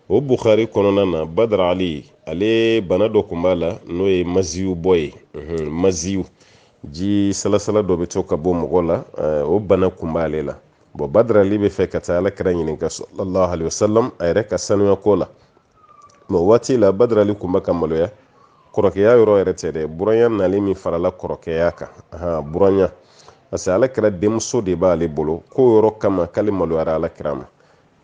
o Bukhari kɔnɔna na Badr Ali ale bana dɔ tun b'a la n'o ye maziyu bɔ ye maziyu ji salasala dɔ bɛ to ka bɔ mɔgɔ la o bana tun b'ale la bon Badr Ali bɛ fɛ ka taa Alakira ɲininka sallallahu alaihi wasallam a yɛrɛ ka sanuya ko la bon waati la Badr Ali tun bɛ ka maloya kɔrɔkɛya yɔrɔ yɛrɛ tɛ dɛ buranya nalen min farala kɔrɔkɛya kan buranya parce que Alakira denmuso de b'ale bolo ko yɔrɔ kama k'ale maloyara Alakira ma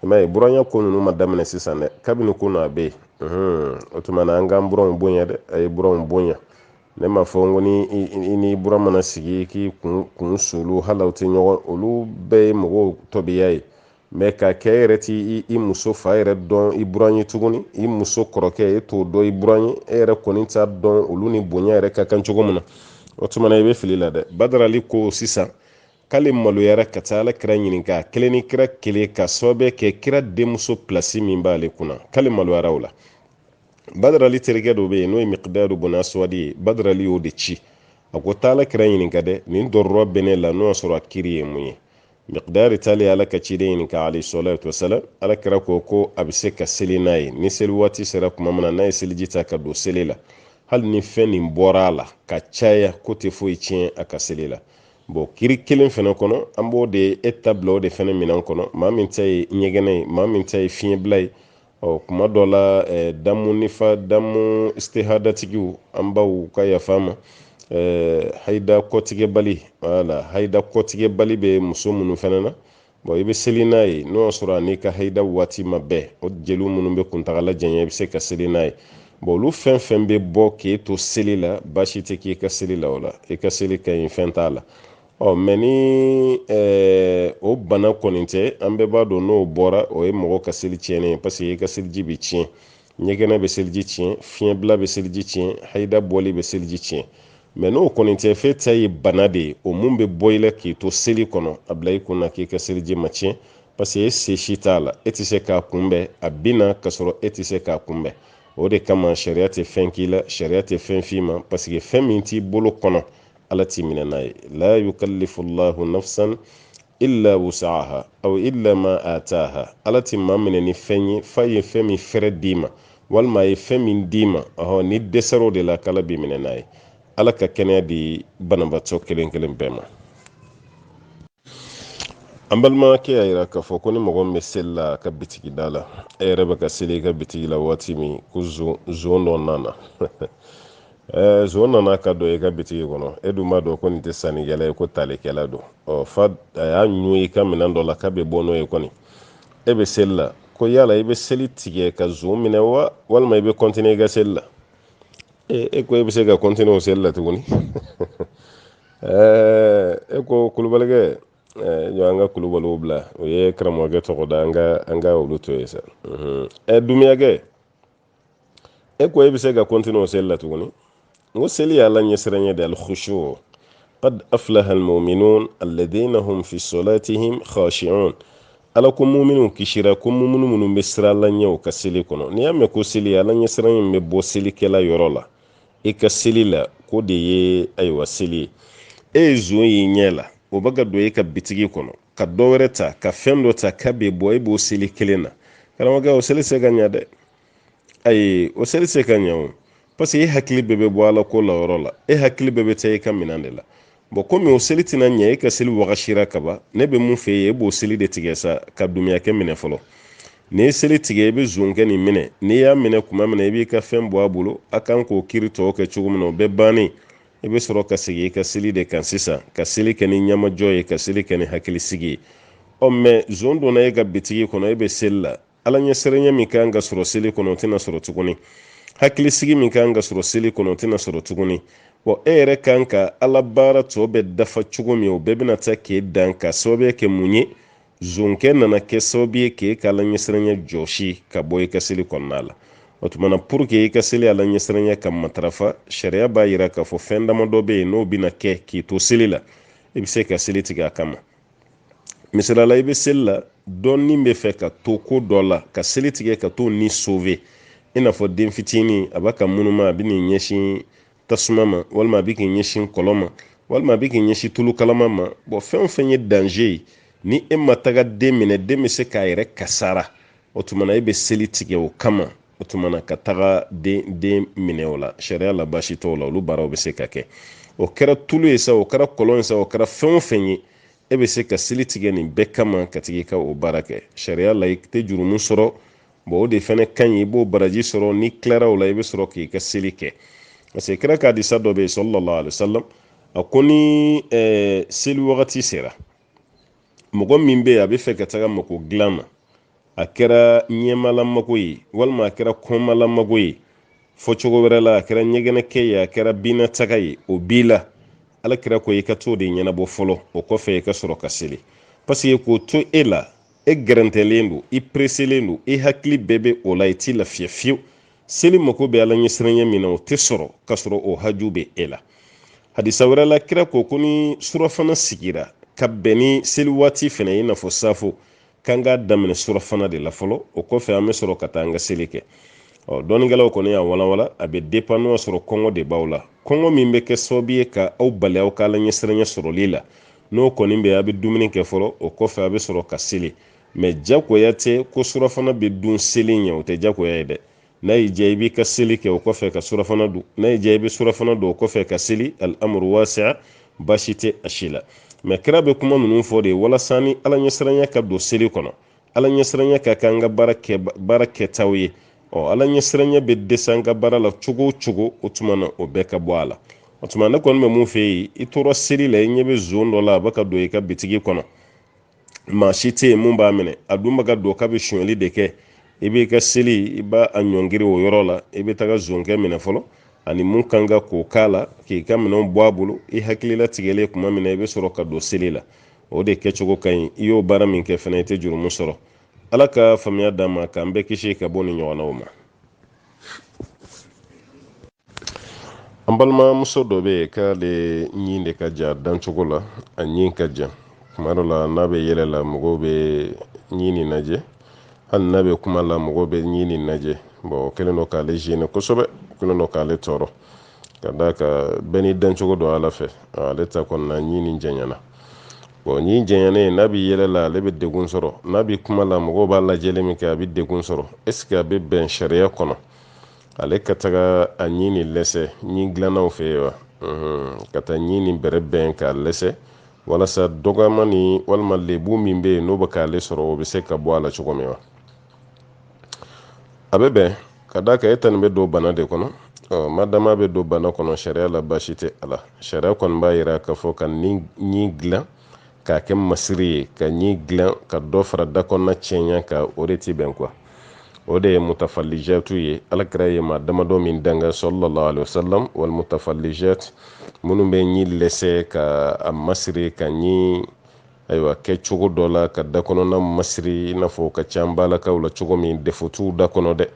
i m'a ye buranya ko ninnu ma daminɛ sisan dɛ kabini ko n'a bɛ yen o tuma na an k'an buranw bonya dɛ a ye buranw bonya ne ma fɔ n ko ni bura mana sigi k'i kun sulu hali aw tɛ ɲɔgɔn olu bɛɛ ye mɔgɔw tɔbiya ye mɛ ka kɛ yɛrɛ ti i muso fa yɛrɛ dɔn i buranyi tuguni i muso kɔrɔkɛ e t'o dɔn i buranyi e yɛrɛ kɔni t'a dɔn olu ni bonya yɛrɛ ka kan cogo min na o tuma na i bɛ fili la dɛ Badr Ali ko sisan k'ale maloyara ka taa Alakira ɲininka kelen ni kira kelen ka sababu kɛ kira denmuso pilasi min b'ale kunna k'ale maloyara o la Badr Ali terikɛ dɔ bɛ yen n'o ye Miqdad ibn Aswad ye Badr Ali y'o de ci a ko taa Alakira ɲininka dɛ nin dɔrɔrɔ bɛ ne la n'o y'a sɔrɔ a kiri ye mun ye Miqdad taalen Ala ka ciden ɲininka alayhi salatu wasalam Alakira ko a bɛ se ka seli n'a ye ni seli waati sera tuma min na n'a ye seliji ta ka don seli la hali ni fɛn nin bɔra a la ka caya ko tɛ foyi tiɲɛ a ka seli la bon kiri kelen fɛnɛ kɔnɔ an b'o de e ta bila o de fɛnɛ minɛn kɔnɔ maa min ta ye ɲɛgɛnɛ ye maa min ta ye fiɲɛbila ye kuma dɔ la damu nifa damu istihadatigiw an baw ka yafa ma hayida kɔtigɛbali wala hayida kɔtigɛbali bɛ muso minnu fɛnɛ na bon i bɛ seli n'a ye n'o y'a sɔrɔ a n'i ka hayida waati ma bɛɛ o jeliw minnu bɛ kuntagala janya i bɛ se ka seli n'a ye bon olu fɛn fɛn bɛ bɔ k'e to seli la baasi tɛ k'i ka seli la o la i ka seli ka ɲi fɛn t'a la mɛ ni o bana kɔni tɛ an bɛɛ b'a dɔn n'o bɔra o ye mɔgɔ ka seli tiɲɛnen ye parce que i ka seliji bɛ tiɲɛ ɲɛgɛnɛ bɛ seliji tiɲɛ fiɲɛbila bɛ seliji tiɲɛ hayida bɔli bɛ seliji tiɲɛ mɛ n'o kɔni tɛ f'e ta ye bana de ye o mun bɛ bɔ i la k'i to seli kɔnɔ a bila i kunna k'i ka seliji ma tiɲɛ parce que e se si t'a la e tɛ se k'a kunbɛn a bɛ na ka sɔrɔ e tɛ se k'a kunbɛn o de kama sariya tɛ fɛn k'i la sariya tɛ fɛn f'i ma parce que fɛn min t'i bolo kɔnɔ Ala t'i minɛ n'a ye la yukallifu Allahu nafsan illa wus'aha aw illa ma ataaha Ala t'i maa minɛ ni fɛn ye f'a ye fɛn min fɛrɛ d'i ma walima a ye fɛn min d'i ma ni dɛsɛr'o de la k'Ala b'i minɛ n'a ye Ala ka kɛnɛya di banabaatɔ kelen kelen bɛɛ ma an balimakɛ y'a yira k'a fɔ ko ni mɔgɔ min bɛ seli la a ka bitigi da la e yɛrɛ bɛ ka seli i ka bitigi la waati min ko zon dɔ nana zon nana ka don i ka bitigi kɔnɔ e dun b'a dɔn ko nin tɛ sannikɛla ye ko talikɛla don fa a y'a ɲun i ka minɛn dɔ la k'a bɛ bɔ n'o ye kɔni e bɛ seli la ko yala i bɛ seli tigɛ ka zon minɛ wa walima i bɛ kɔntiniye i ka seli la e ko e bɛ se ka kɔntiniye o seli la tuguni e ko kulubalikɛ jɔ an ka kulubaliw bila o ye karamɔgɔkɛ tɔgɔ da an ka olu to ye sa dumuyakɛ e ko e bɛ se ka kɔntiniye o seli la tuguni n ko seli ye ala ɲɛsiranɲɛ de al-khushu qad aflaha al-mu'minun alladhina hum fi salatihim khashi'un ala ko mu'minun kishira ko mu'minu minnu bɛ sira la ɲɛw ka seli kɔnɔ n'i y'a mɛn ko seli ala ɲɛsiranɲɛ bɛ bɔ selikɛla yɔrɔ la i ka seli la ko de ye ayiwa seli ye zon y'i ɲɛ la o bɛ ka don e ka bitigi kɔnɔ ka dɔ wɛrɛ ta ka fɛn dɔ ta ka bɛ bɔ e b'o seli kelen na karamɔgɔkɛ o seli se ka ɲɛ dɛ ayi o seli se ka ɲɛ o parce que e hakili bɛɛ bɛ bɔ ala ko la yɔrɔ la e hakili bɛɛ bɛ taa e ka minɛn de la bon komi o seli tɛna ɲɛ e ka seli wagashira ka ban ne bɛ mun fɛ ye e b'o seli de tigɛ sa ka dumuyakɛ minɛ fɔlɔ n'i ye seli tigɛ i bɛ zon kɛ nin minɛ n'i y'a minɛ kuma min na i b'i ka fɛn bɔ a bolo a kan k'o kiri tɔw kɛ cogo min na o bɛɛ bannen i bɛ sɔrɔ ka segin i ka seli de kan sisan ka seli kɛ ni ɲamajɔ ye ka seli kɛ ni hakilisigi ye mɛ zon donna e ka bitigi kɔnɔ e bɛ seli la ala ɲɛsiranɲɛ min kan ka sɔrɔ seli kɔnɔ o tɛna sɔrɔ tuguni hakilisigi min kan ka sɔrɔ seli kɔnɔ o tɛna sɔrɔ tuguni e yɛrɛ kan ka ala baara tɔ bɛ dafa cogo min o bɛɛ bɛna taa k'e dan ka sababuya kɛ mun ye zonkɛ nana kɛ sababu ye k'e ka ala ɲɛsiranɲɛ jɔsi ka bɔ i ka seli kɔnɔna la o tumana pour que i ka seli ala ɲɛsiranɲɛ ka matarafa sariya b'a yira k'a fɔ fɛn damadɔ bɛ yen n'o bɛna kɛ k'i to seli la i bɛ se ka seli tigɛ a kama misalala i bɛ seli la dɔɔnin bɛ fɛ ka to ko dɔ la ka seli tigɛ ka to ni sauver i n'a fɔ den fitinin a b'a ka munuma a bɛ n'i ɲɛsin tasuma ma walima a bɛ k'i ɲɛsin kɔlɔn ma walima a bɛ k'i ɲɛsin tulu kalama ma bon fɛn o fɛn ye danger ye ni e ma taga den minɛ den bɛ se k'a yɛrɛ kasara o tumana e bɛ seli tigɛ o kama o tumana ka taga den minɛ o la sariya la baasi t'o la olu baaraw bɛ se ka kɛ o kɛra tulu ye sa o kɛra kɔlɔn ye sa o kɛra fɛn o fɛn ye e bɛ se ka seli tigɛ nin bɛɛ kama ka tigi ka o baara kɛ sariya la i tɛ jurumu sɔrɔ bon o de fɛnɛ ka ɲi i b'o baraji sɔrɔ ni tilara o la i bɛ sɔrɔ k'i ka seli kɛ parce que kira ka hadisa dɔ bɛ yen sallallahu alaihi wasallam a ko ni seli wagati sera mɔgɔ min bɛ yen a bɛ fɛ ka taga mako dilan na a kɛra ɲɛmalamako ye walima a kɛra kɔnmalamako ye fɔ cogo wɛrɛ la a kɛra ɲɛgɛnɛkɛ ye a kɛra binataga ye o b'i la alakira ko i ka t'o de ɲɛnabɔ fɔlɔ o kɔfɛ i ka sɔrɔ ka seli parce que k'o to e la e gɛrɛntɛlen don i preselen don i hakili bɛɛ bɛ o la i t'i lafiya fiyewu seli mako bɛ ala ɲɛsiranɲɛ min na o tɛ sɔrɔ ka sɔrɔ o haju bɛ e la hadisa wɛrɛ la kira ko ni surafana sigira ka bɛn ni seli waati fɛnɛ i n'a fɔ safo k'an k'a daminɛ surafana de la fɔlɔ o kɔfɛ an bɛ sɔrɔ ka taa an ka seli kɛ dɔɔnikɛlaw kɔni y'a walawala a bɛ dépend n'o y'a sɔrɔ kɔngɔ de b'aw la kɔngɔ min bɛ kɛ sababu ye ka aw bali aw ka ala ɲɛsiranɲɛ sɔrɔli la n'o kɔni bɛ a bɛ dumuni kɛ fɔlɔ o kɔfɛ a bɛ sɔrɔ ka seli mɛ jagoya tɛ ko surafana bɛ dun seli ɲɛ o tɛ jagoya ye dɛ n'a y'i diya i b'i ka seli kɛ o kɔfɛ ka surafana dun n'a y'i diya i bɛ surafana dun o kɔfɛ ka seli al-amru wasi'a baasi tɛ a si la mɛ kira bɛ kuma ninnu fɔ de walasa ni ala ɲɛsiranɲɛ ka don seli kɔnɔ ala ɲɛsiranɲɛ ka kɛ an ka baara kɛtaw ye ala ɲɛsiranɲɛ bɛ dɛsɛ an ka baara la cogo o cogo o tuma na o bɛɛ ka bɔ a la o tuma ne kɔni bɛ mun fɛ yen i tora seli la i ɲɛ bɛ zon dɔ la a bɛ ka don i ka bitigi kɔnɔ maa si tɛ yen mun b'a minɛ a dun bɛ ka don k'a bɛ sonyɛli de kɛ i b'i ka seli i b'a ɲɔngiri o yɔrɔ la i bɛ taga zonkɛ minɛ fɔlɔ ani mun kan ka k'o k'a la k'i ka minɛnw bɔ a bolo i hakilila tigɛlen kuma min na i bɛ sɔrɔ ka don seli la o de kɛcogo ka ɲi i y'o baara min kɛ fana i tɛ jurumu sɔrɔ ala ka faamuya d'an ma k'an bɛɛ kisi ka bɔ ni ɲɔgɔnnaw ma an balimamuso dɔ bɛ yen k'ale ɲin de ka jan dancogo la a ɲin ka jan kuma dɔ la n'a bɛ yɛlɛ la mɔgɔw bɛ ɲin nin lajɛ hali n'a bɛ kuma la mɔgɔw bɛ ɲin nin lajɛ bon o kɛlen don k'ale gêner kosɛbɛ o kɛlen don k'ale tɔɔrɔ ka d'a kan bɛɛ ni dancogo dɔ ala fɛ ale ta kɔni na ɲin nin janyana bon ɲin janyanen n'a bɛ yɛlɛ la ale bɛ degun sɔrɔ n'a bɛ kuma la mɔgɔw b'a lajɛli min kɛ a bɛ degun sɔrɔ est ce que a bɛ bɛn sariya kɔnɔ ale ka taga a ɲin nin lɛsɛ ɲin dilannaw fɛ yen wa ka taa ɲin nin bɛrɛ bɛn k'a lɛsɛ walasa dɔgɔyama ni walima lebu min bɛ yen n'o bɛ k'ale sɔrɔ o bɛ se ka bɔ a la cogo min wa. a bɛ bɛn ka d'a kan e ta nin bɛ don bana de kɔnɔ madama bɛ don bana kɔnɔ sariya la baasi tɛ a la. Sariya kɔni b'a yira k'a fɔ ka ɲi dilan k'a kɛ masiri ye, ka ɲi dilan ka dɔ fara da kɔnɔna cɛɲa ka o de ti bɛn kuwa. o de ye mutafalijatu ye. alakira ye maa damadɔ min danga sallallahu alaihi wasallam wal mutafalijat minnu bɛ ɲi lɛsɛ ka a masiri ka ɲi ayiwa kɛ cogo dɔ la ka da kɔnɔna masiri i n'a fɔ ka ca balakaw la cogo min defotu da kɔnɔ dɛ.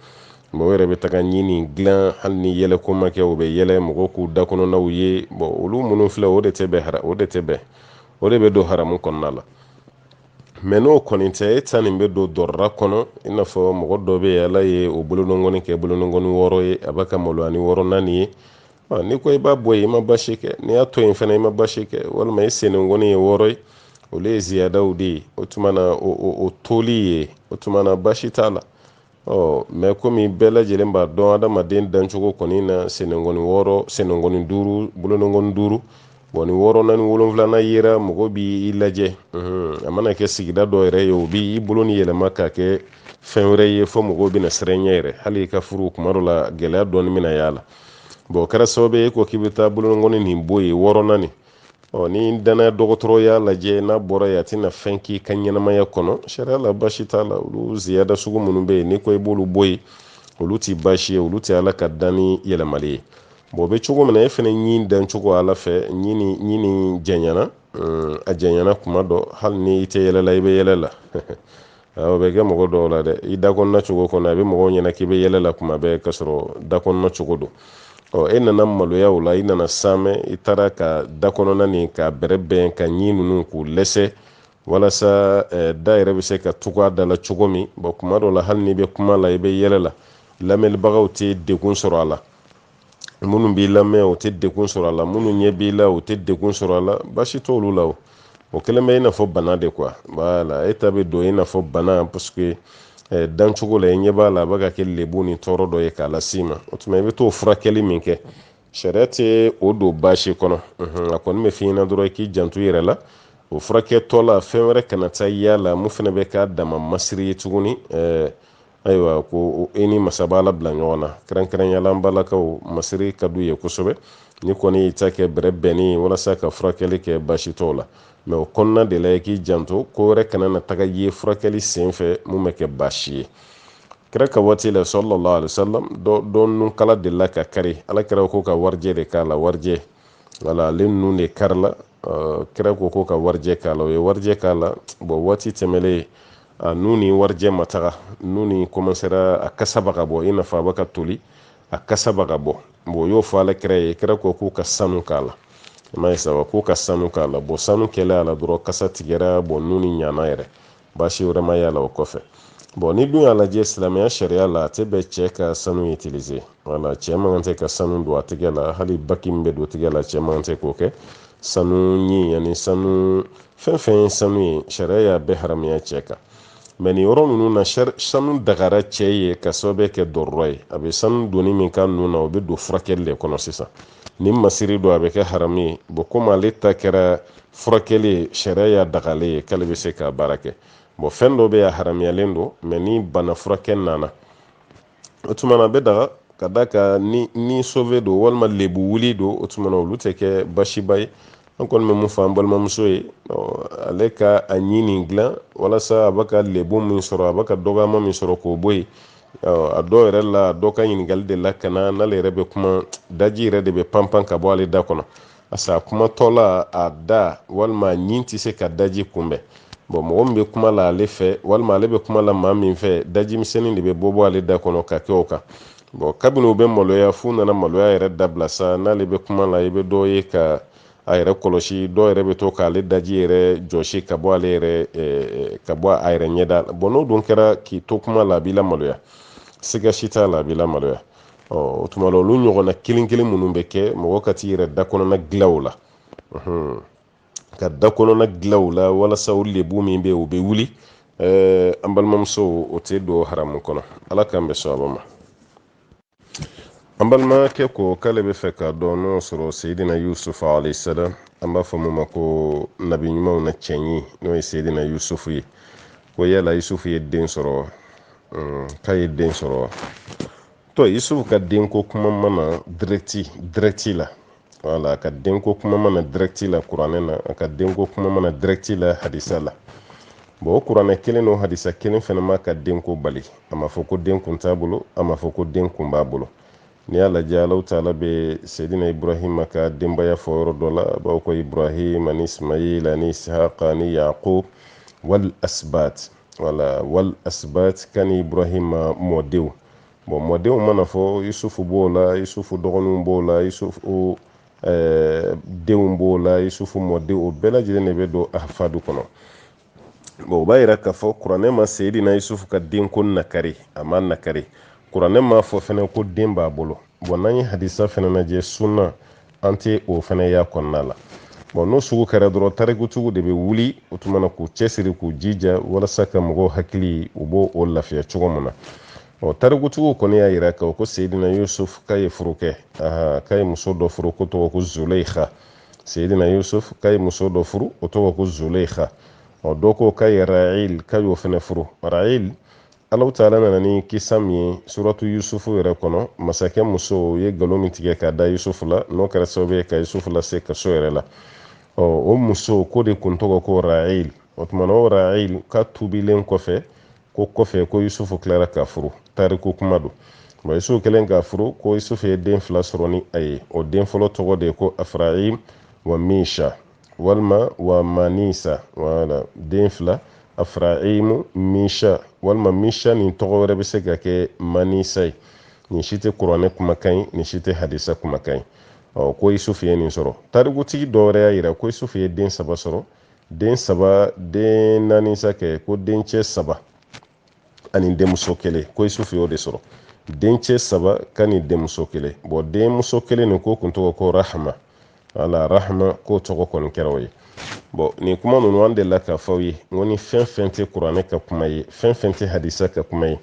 mɔgɔ yɛrɛ bɛ taga ɲini dilan hali ni yɛlɛ ko ma kɛ o bɛ yɛlɛ mɔgɔw k'u da kɔnɔnaw ye. olu minnu filɛ o de tɛ bɛn o de bɛ don haramu kɔnɔna la. mɛ n'o kɔni tɛ e ta nin bɛ don dɔrɔra kɔnɔ i n'a fɔ mɔgɔ dɔ bɛ yen ala ye o bolonɔngɔni kɛ bolonɔngɔni 6 ye a b'a ka maloya ni 6 naani ye. ni ko i b'a bɔ yen i ma basi kɛ, n'i y'a to yen fana i ma basi kɛ, walima i senengɔni ye 6 ye olu ye ziyadaw de ye. o tuma na o toli ye, o tuma na basi t'a la. mɛ komi bɛɛ lajɛlen b'a dɔn adamaden dancogo kɔni na senengɔni 6 senengɔni 5 bolonɔngɔni 5 ni 6 naani 7 yera mɔgɔ b'i lajɛ. a mana kɛ sigida dɔ yɛrɛ ye o b'i bolo ni yɛlɛma k'a kɛ fɛn wɛrɛ ye fo mɔgɔw bɛna siran ɲɛ yɛrɛ, hali i ka furu kuma dɔ la gɛlɛya dɔɔni bɛna y'a la. o kɛra sababu ye ko k'i bɛ taa bolonɔngɔni nin bɔ yen 6 naani. ni danaya dɔgɔtɔrɔ y'a lajɛ n'a bɔra yen a tɛna fɛn k'i ka ɲɛnamaya kɔnɔ sariya la basi t'a la. olu ziyada sugu minnu bɛ yen ni ko i b'olu bɔ yen olu ti basi ye, olu ti ala ka danni yɛlɛmali ye. o bɛ cogo min na e fana ɲi dan cogo ala fɛ ɲini jɛɲana a jɛɲana kuma dɔ hali ni i tɛ yɛlɛ la i bɛ yɛlɛ la. o bɛ kɛ mɔgɔ dɔw la dɛ. i dakɔnɔna cogo kɔnɔ a bɛ mɔgɔw ɲɛna k'i bɛ yɛlɛ la kuma bɛɛ ka sɔrɔ dakɔnɔna cogo don. e nana maloya o la i nana saamɛ i taara ka dakɔnɔna nin ka bɛrɛbɛn ka ɲi ninnu k'u lɛsɛ walasa da yɛrɛ bɛ se ka tugu a da la cogo min. kuma dɔw la hali n'i bɛ kuma la i bɛ yɛlɛ la lamɛnbagaw tɛ degun sɔrɔ a la. minnu b'i lamɛn o tɛ degun sɔrɔ a la, minnu ɲɛ b'i la o tɛ degun sɔrɔ a la, basi t'olu la o kɛlen bɛ i n'a fɔ bana de quoi. voilà e ta bɛ don i n'a fɔ bana parce que dancogo la i ɲɛ b'a la a bɛ ka kɛ lebu ni tɔɔrɔ dɔ ye k'a las'i ma. o tuma i bɛ t'o furakɛli min kɛ sariya tɛ o don basi kɔnɔ. a kɔni bɛ f'i ɲɛna dɔrɔn i k'i janto i yɛrɛ la. o furakɛtɔ la fɛn wɛrɛ kana taa y'a la mun fana bɛ k'a dama masiri ye tuguni. ayiwa ko e ni masaba la bila ɲɔgɔn na kɛrɛnkɛrɛnyala an balakaw masiri ka d'u ye kosɛbɛ ni kɔni y'i ta kɛ bɛrɛ bɛnni walasa ka furakɛli kɛ basi tɔw la. mɛ o kɔnɔna de la i k'i janto ko wɛrɛ kana na taga ye furakɛli sen fɛ mun bɛ kɛ basi ye. kira ka waati la sallallahu alaihi wasallam dɔ nun kala delila ka kari ala kira ko ka warijɛ de k'a la warijɛ wala ale nun de karila kira ko ka warijɛ k'a la o ye warijɛ k'a la waati tɛmɛlen a nun ni warijɛ ma taga nun ni commencera a kasa bɛ ka bɔ i n'a fɔ a bɛ ka toli a kasa bɛ ka bɔ o y'o fɔ ala kira ye kira ko ka sanu k'a la ma ye saba ko ka sanu k'a la sanu kɛlen a la dɔrɔn kasa tigɛra nun ni ɲana yɛrɛ baasi wɛrɛ ma y'a la o kɔfɛ. ni dun y'a lajɛ silamɛya sariya la a tɛ bɛn cɛ ka sanu utiliser wala cɛ man kan tɛ ka sanu don a tigɛ la hali baki min bɛ don tigɛ la cɛ man kan tɛ k'o kɛ. sanu ɲi ani sanu fɛn fɛn ye sanu ye sariya y'a bɛɛ haramuya cɛ kan. mɛ nin yɔrɔ ninnu na sanu dagara cɛ ye ka sababu kɛ dɔrɔrɔ ye a bɛ sanu donni min ka nun na o bɛ don furakɛli de kɔnɔ sisan. ni masiri don a bɛ kɛ haramu ye komi ale ta kɛra furakɛli ye sariya y'a dagalen ye k'ale bɛ se k'a baara kɛ. fɛn dɔ bɛ yen a haramuyalen don mɛ ni bana furakɛ nana o tuma na a bɛ daga ka da ka ni sauve don walima lebu wuli don o tuma na olu tɛ kɛ basiba ye. an kɔni bɛ mun fɔ an balimamuso ye ale ka a ɲini dilan walasa a bɛ ka lebu min sɔrɔ a bɛ ka dɔgɔyama min sɔrɔ k'o bɔ yen. a dɔw yɛrɛ la dɔ ka ɲininkali de la ka na n'ale yɛrɛ bɛ kuma daji yɛrɛ de bɛ panpan ka bɔ ale da kɔnɔ parce que a kumatɔ la a da walima a ɲin tɛ se ka daji kunbɛn. mɔgɔ min bɛ kuma la ale fɛ walima ale bɛ kuma la maa min fɛ daji misɛnnin de bɛ bɔ ale da kɔnɔ ka kɛ o kan. kabini u bɛ maloya f'u nana maloya yɛrɛ dabila sa n'ale bɛ kuma la i bɛ dɔ ye ka a yɛrɛ kɔlɔsi dɔw yɛrɛ bɛ to k'ale daji yɛrɛ jɔsi ka bɔ ale yɛrɛ ka bɔ a yɛrɛ ɲɛda la n'o dun kɛra k'i to kuma la a b'i la maloya siga si t'a la a b'i la maloya. o tuma la olu ɲɔgɔnna kelen kelen minnu bɛ kɛ mɔgɔ ka t'i yɛrɛ da kɔnɔna dilan o la ka da kɔnɔna dilan o la walasa o lebu min bɛ yen o bɛ wuli an balimamuso o tɛ don haramu kɔnɔ ala k'an bɛ sɔn a ma. an balimakɛ ko k'ale bɛ fɛ ka dɔn n'o sɔrɔ seyidina yusufu alayhisalam an b'a fɔ mun ma ko nabi ɲumanw na cɛnyi n'o ye seyidina yusufu ye ko yala yusufu ye den sɔrɔ k'a ye den sɔrɔ to yusufu ka denko kuma mana directi la wala ka denko kuma mana directi la kuranɛ na a ka denko kuma mana directi la hadisa la bon o kuranɛ kelen n'o hadisa kelen fɛnɛ ma ka denko bali a ma fɔ ko den kun t'a bolo a ma fɔ ko den kun b'a bolo ni y'a lajɛ Alahu taala bɛ Seydina Ibrahima ka denbaya fɔ yɔrɔ dɔ la b'a ko Ibrahim ani Ismail ani Ishaqa ani Yaqub wal asbat wal asbat kani Ibrahima mɔdenw bon mɔdenw mana fɔ Yusufu b'o la Yusufu dɔgɔninw b'o la Yusufu denw b'o la Yusufu mɔdenw o bɛɛ lajɛlen de bɛ don ahfadu kɔnɔ bon o b'a yira k'a fɔ kuranɛ ma Seydina Yusufu ka denko nakari a ma nakari kuranɛ m'a fɔ fɛnɛ ko den b'a bolo bon n'an ye hadisa fɛnɛ lajɛ sunna an tɛ o fɛnɛ y'a kɔnɔna la bon n'o sugu kɛra dɔrɔn tarikutigiw de bɛ wuli o tuma na k'u cɛsiri k'u jija walasa ka mɔgɔw hakili u b'o o lafiya cogo min na tarikutigiw kɔni y'a yira ko Seydina Yusuf k'a ye furu kɛ k'a ye muso dɔ furu ko tɔgɔ ko Zuleyha Seydina Yusuf k'a ye muso dɔ furu o tɔgɔ ko Zuleyha dɔw ko k'a ye Ra'il k'a y'o fɛnɛ furu Ra'il Alahu taala nana ni kisa min ye suratu Yusufu yɛrɛ kɔnɔ masakɛ muso ye nkalon min tigɛ k'a da Yusufu la n'o kɛra sababu ye ka Yusufu lase kaso yɛrɛ la o muso ko de kun tɔgɔ ko Ra'il o tuma na o Ra'il ka tubilen kɔfɛ ko Yusufu tilara k'a furu tariku kuma don bon Yusufu kɛlen k'a furu ko Yusufu ye den 2 sɔrɔ ni a ye o den fɔlɔ tɔgɔ de ye ko Afraim wa Misha walima wa Manisa wala den 2 Afraimu Misha walima Misha nin tɔgɔ wɛrɛ bɛ se ka kɛ Manisa ye nin si tɛ kuranɛ kumakan ye nin si tɛ hadisa kumakan ye ko Yusufu ye nin sɔrɔ tarikutigi dɔ wɛrɛ y'a yira ko Yusufu ye den 3 sɔrɔ den 4 sa kɛ ko dencɛ 3 ani denmuso 1 ko Yusufu y'o de sɔrɔ dencɛ 3 ka ni denmuso 1 bon denmuso 1 nin ko kun tɔgɔ ko Rahma wala Rahma ko tɔgɔ kɔni kɛra o ye bon nin kuma ninnu an delila k'a fɔ ye n ko ni fɛn fɛn tɛ kuranɛ ka kuma ye fɛn fɛn tɛ hadisa ka kuma ye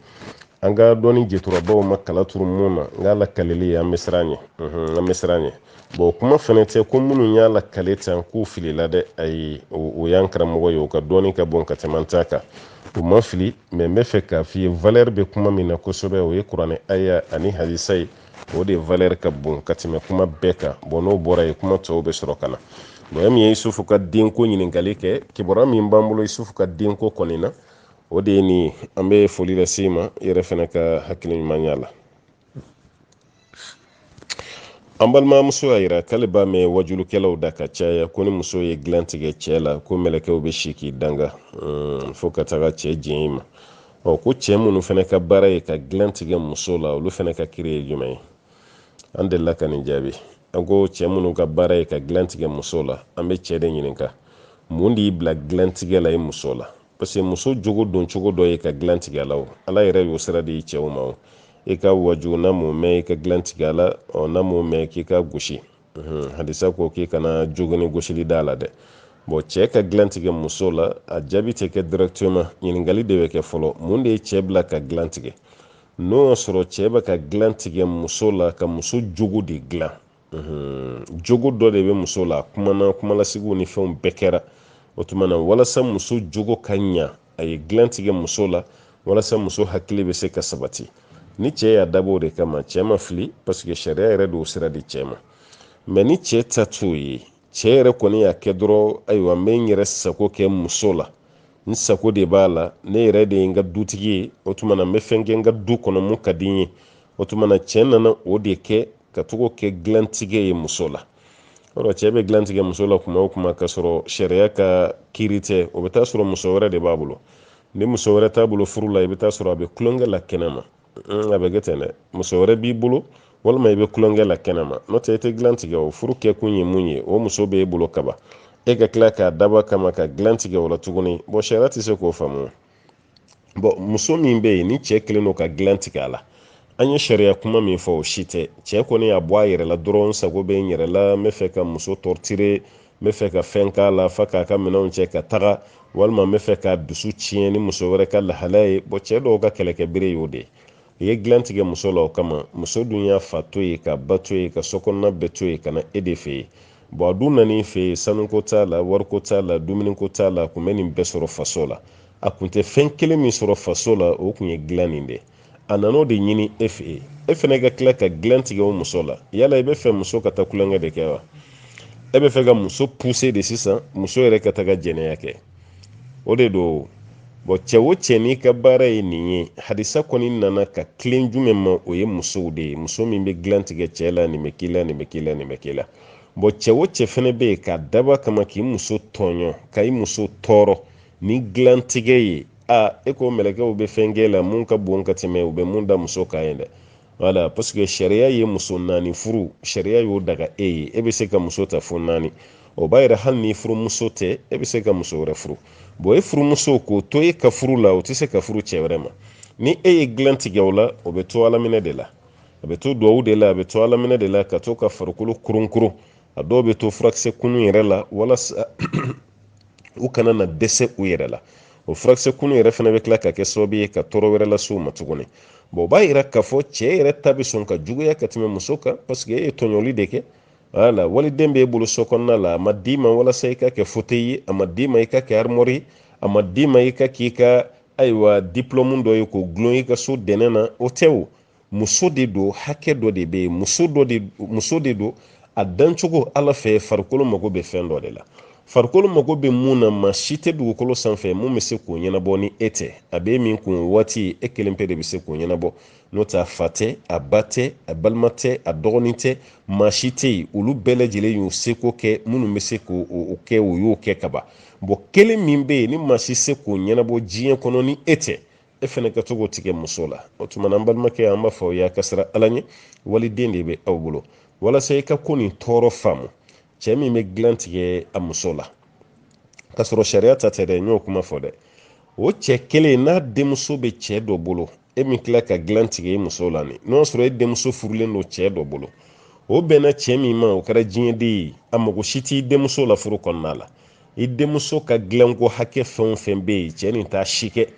an ka dɔnni jɛturabaw ma kala turu mun na n k'a lakaleli an bɛ siran ɲɛ bon kuma fɛnɛ tɛ ko minnu y'a lakale tan k'u filila dɛ ayi o y'an karamɔgɔ ye o ka dɔnni ka bon ka tɛmɛ an ta kan u ma fili mais n bɛ fɛ k'a f'i ye valeur bɛ kuma min na kosɛbɛ o ye kuranɛ aya ani hadisa ye o de valeur ka bon ka tɛmɛ kuma bɛɛ kan bon n'o bɔra ye kuma tɔw bɛ sɔrɔ ka na bon min ye Yusufu ka denko ɲininkali kɛ kibaruya min b'an bolo Yusufu ka denko kɔni na o de ye nin ye an bɛ foli lase ma i yɛrɛ fɛnɛ ka hakili ɲuman y'a la an balimamuso y'a yira k'ale b'a mɛn wajulukɛlaw da ka caya ko ni muso ye dilan tigɛ cɛ la ko mɛlɛkɛw bɛ si k'i danga fo ka taga cɛ jɛn i ma ko cɛ minnu fɛnɛ ka baara ye ka dilan tigɛ muso la olu fɛnɛ ka kiri ye jumɛn ye an delila ka nin jaabi an ko cɛ minnu ka baara ye ka dilan tigɛ muso la an bɛ cɛ de ɲininka mun de y'i bila dilan tigɛ la i muso la parce que muso jogo don cogo dɔ ye ka dilan tigɛ la o ala yɛrɛ y'o sira di cɛw ma o i ka waju n'a m'o mɛn i ka dilan tigɛ la n'a m'o mɛn k'i ka gosi hadisa ko k'i kana jogoni gosili da la dɛ bon cɛ ka dilan tigɛ muso la a jaabi tɛ kɛ directement ɲininkali de bɛ kɛ fɔlɔ mun de ye cɛ bila ka dilan tigɛ n'o y'a sɔrɔ cɛ bɛ ka dilan tigɛ muso la ka muso jogo de dilan jogo dɔ de bɛ muso la kumalasigiw ni fɛnw bɛɛ kɛra o tuma na walasa muso jogo ka ɲa a ye dilan tigɛ muso la walasa muso hakili bɛ se ka sabati ni cɛ y'a dabɔ o de kama cɛ ma fili parce que sariya yɛrɛ de sira di cɛ ma mais ni cɛ ta t'o ye cɛ yɛrɛ kɔni y'a kɛ dɔrɔn ayiwa n bɛ n yɛrɛ sago kɛ muso la n sago de b'a la ne yɛrɛ de ye n ka dutigi ye o tuma na n bɛ fɛn kɛ n ka du kɔnɔ mun ka di n ye o tuma na cɛ nana o de kɛ ka togo kɛ dilantigɛ ye muso la yɔrɔ cɛ bɛ dilan tigɛ muso la kuma o kuma ka sɔrɔ sariya ka kiiri tɛ o bɛ taa sɔrɔ muso wɛrɛ de b'a bolo ni muso wɛrɛ t'a bolo furu la i bɛ taa sɔrɔ a bɛ kulonkɛ la kɛnɛma a bɛ kɛ ten dɛ muso wɛrɛ b'i bolo walima i bɛ kulonkɛ la kɛnɛma n'o tɛ i tɛ dilan tigɛ o furu kɛkun ye mun ye o muso b'e bolo kaba e ka tila k'a dabɔ kama ka dilan tigɛ o la tuguni bon sariya tɛ se k'o faamu bon muso min bɛ yen ni cɛ kelen don ka dilan tigɛ a la an ye sariya kuma min fɔ o si tɛ cɛ kɔni y'a bɔ a yɛrɛ la dɔrɔn sago bɛ n yɛrɛ la n bɛ fɛ ka muso torturer n bɛ fɛ ka fɛn k'a la fa k'a ka minɛnw cɛ ka taga walima n bɛ fɛ ka dusu tiɲɛ ni muso wɛrɛ ka lahalaya ye bon cɛ dɔw ka kɛlɛkɛbere y'o de ye ye gilan tigɛ muso la o kama muso dun y'a fa to ye ka ba to ye ka sokɔnɔna bɛɛ to ye ka na e de fɛ yen a dun nan'i fɛ yen sanuko t'a la wariko t'a la dumuniko t'a la a kun bɛ nin bɛɛ sɔrɔ faso la a kun tɛ fɛn kelen min sɔrɔ faso la o kun ye gilan nin de a nan'o de ɲini e fɛ yen e fɛnɛ ka tila ka gilan tigɛ o muso la yala i bɛ fɛ muso ka taa kulonkɛ de kɛ wa e bɛ fɛ ka muso pousser de sisan muso yɛrɛ ka taga jɛnɛya kɛ o de don cɛ o cɛ n'i ka baara ye nin ye hadisa kɔni nana ka tilen jumɛn ma o ye musow de ye muso min bɛ gilan tigɛ cɛ la nin bɛ k'i la nin bɛ k'i la nin bɛ k'i la cɛ o cɛ fɛnɛ bɛ yen k'a daba kama k'i muso tɔɲɔ ka i muso tɔɔrɔ ni gilan tigɛ ye e ko mɛlɛkɛw bɛ fɛn kɛ la mun ka bon ka tɛmɛ u bɛ mun da muso kan ye dɛ wala parce que sariya ye muso naani furu sariya y'o daga e ye e bɛ se ka muso ta fo naani o b'a yɛrɛ hali ni furumuso tɛ e bɛ se ka muso wɛrɛ furu e furumuso k'o to e ka furu la o tɛ se ka furu cɛ wɛrɛ ma ni e ye gilan tigɛ o la o bɛ to alaminɛ de la a bɛ to duwawu de la a bɛ to alaminɛ de la ka to ka farikolo kurunkuru a dɔw bɛ to furakisɛ kunun yɛrɛ la walasa u kana na dɛsɛ u yɛrɛ la o furakisɛ kunun yɛrɛ fana bɛ tila ka kɛ sababu ye ka tɔɔrɔ wɛrɛ lase u ma tuguni o b'a yira k'a fɔ cɛ yɛrɛ ta bɛ sɔn ka juguya ka tɛmɛ muso kan parce que e ye tɔɲɔli de kɛ wala waliden b'e bolo so kɔnɔna la a ma d'i ma walasa i ka kɛ fauteuil ye a ma d'i ma i ka kɛ armoire ye a ma d'i ma i ka k'i ka ayiwa diplôme dɔ ye k'o gulon i ka so dɛnɛ na o tɛ o muso de don hakɛ dɔ de bɛ yen muso de don a dancogo ala fɛ farikolo mago bɛ fɛn dɔ de la farikolo mago bɛ mun na maa si tɛ dugukolo sanfɛ mun bɛ se k'o ɲɛnabɔ ni e tɛ a bɛ min kun waati e kelen pe de bɛ se k'o ɲɛnabɔ n'o tɛ a fa tɛ a ba tɛ a balima tɛ a dɔgɔnin tɛ maa si tɛ yen olu bɛɛ lajɛlen y'u seko kɛ minnu bɛ se k'o kɛ o y'o kɛ ka ban kelen min bɛ yen ni maa si se k'o ɲɛnabɔ diɲɛ kɔnɔ ni e tɛ e fɛnɛ ka to k'o tigɛ muso la o tuma na an balimakɛ an b'a fɔ o y'a kasira ala ɲɛ waliden de bɛ aw bolo walasa i ka ko nin tɔɔrɔ faamu cɛ min bɛ gilan tigɛ a muso la ka sɔrɔ sariya ta tɛ dɛ n y'o kuma fɔ dɛ o cɛ kelen n'a denmuso bɛ cɛ dɔ bolo e min tila ka gilan tigɛ i muso la ni n'o sɔrɔ e denmuso furulen don cɛ dɔ bolo o bɛnna cɛ min ma o kɛra diɲɛden ye a mago si t'i denmuso la furu kɔnɔna la i denmuso ka gilanko hakɛ fɛn o fɛn bɛ yen cɛ nin t'a si kɛ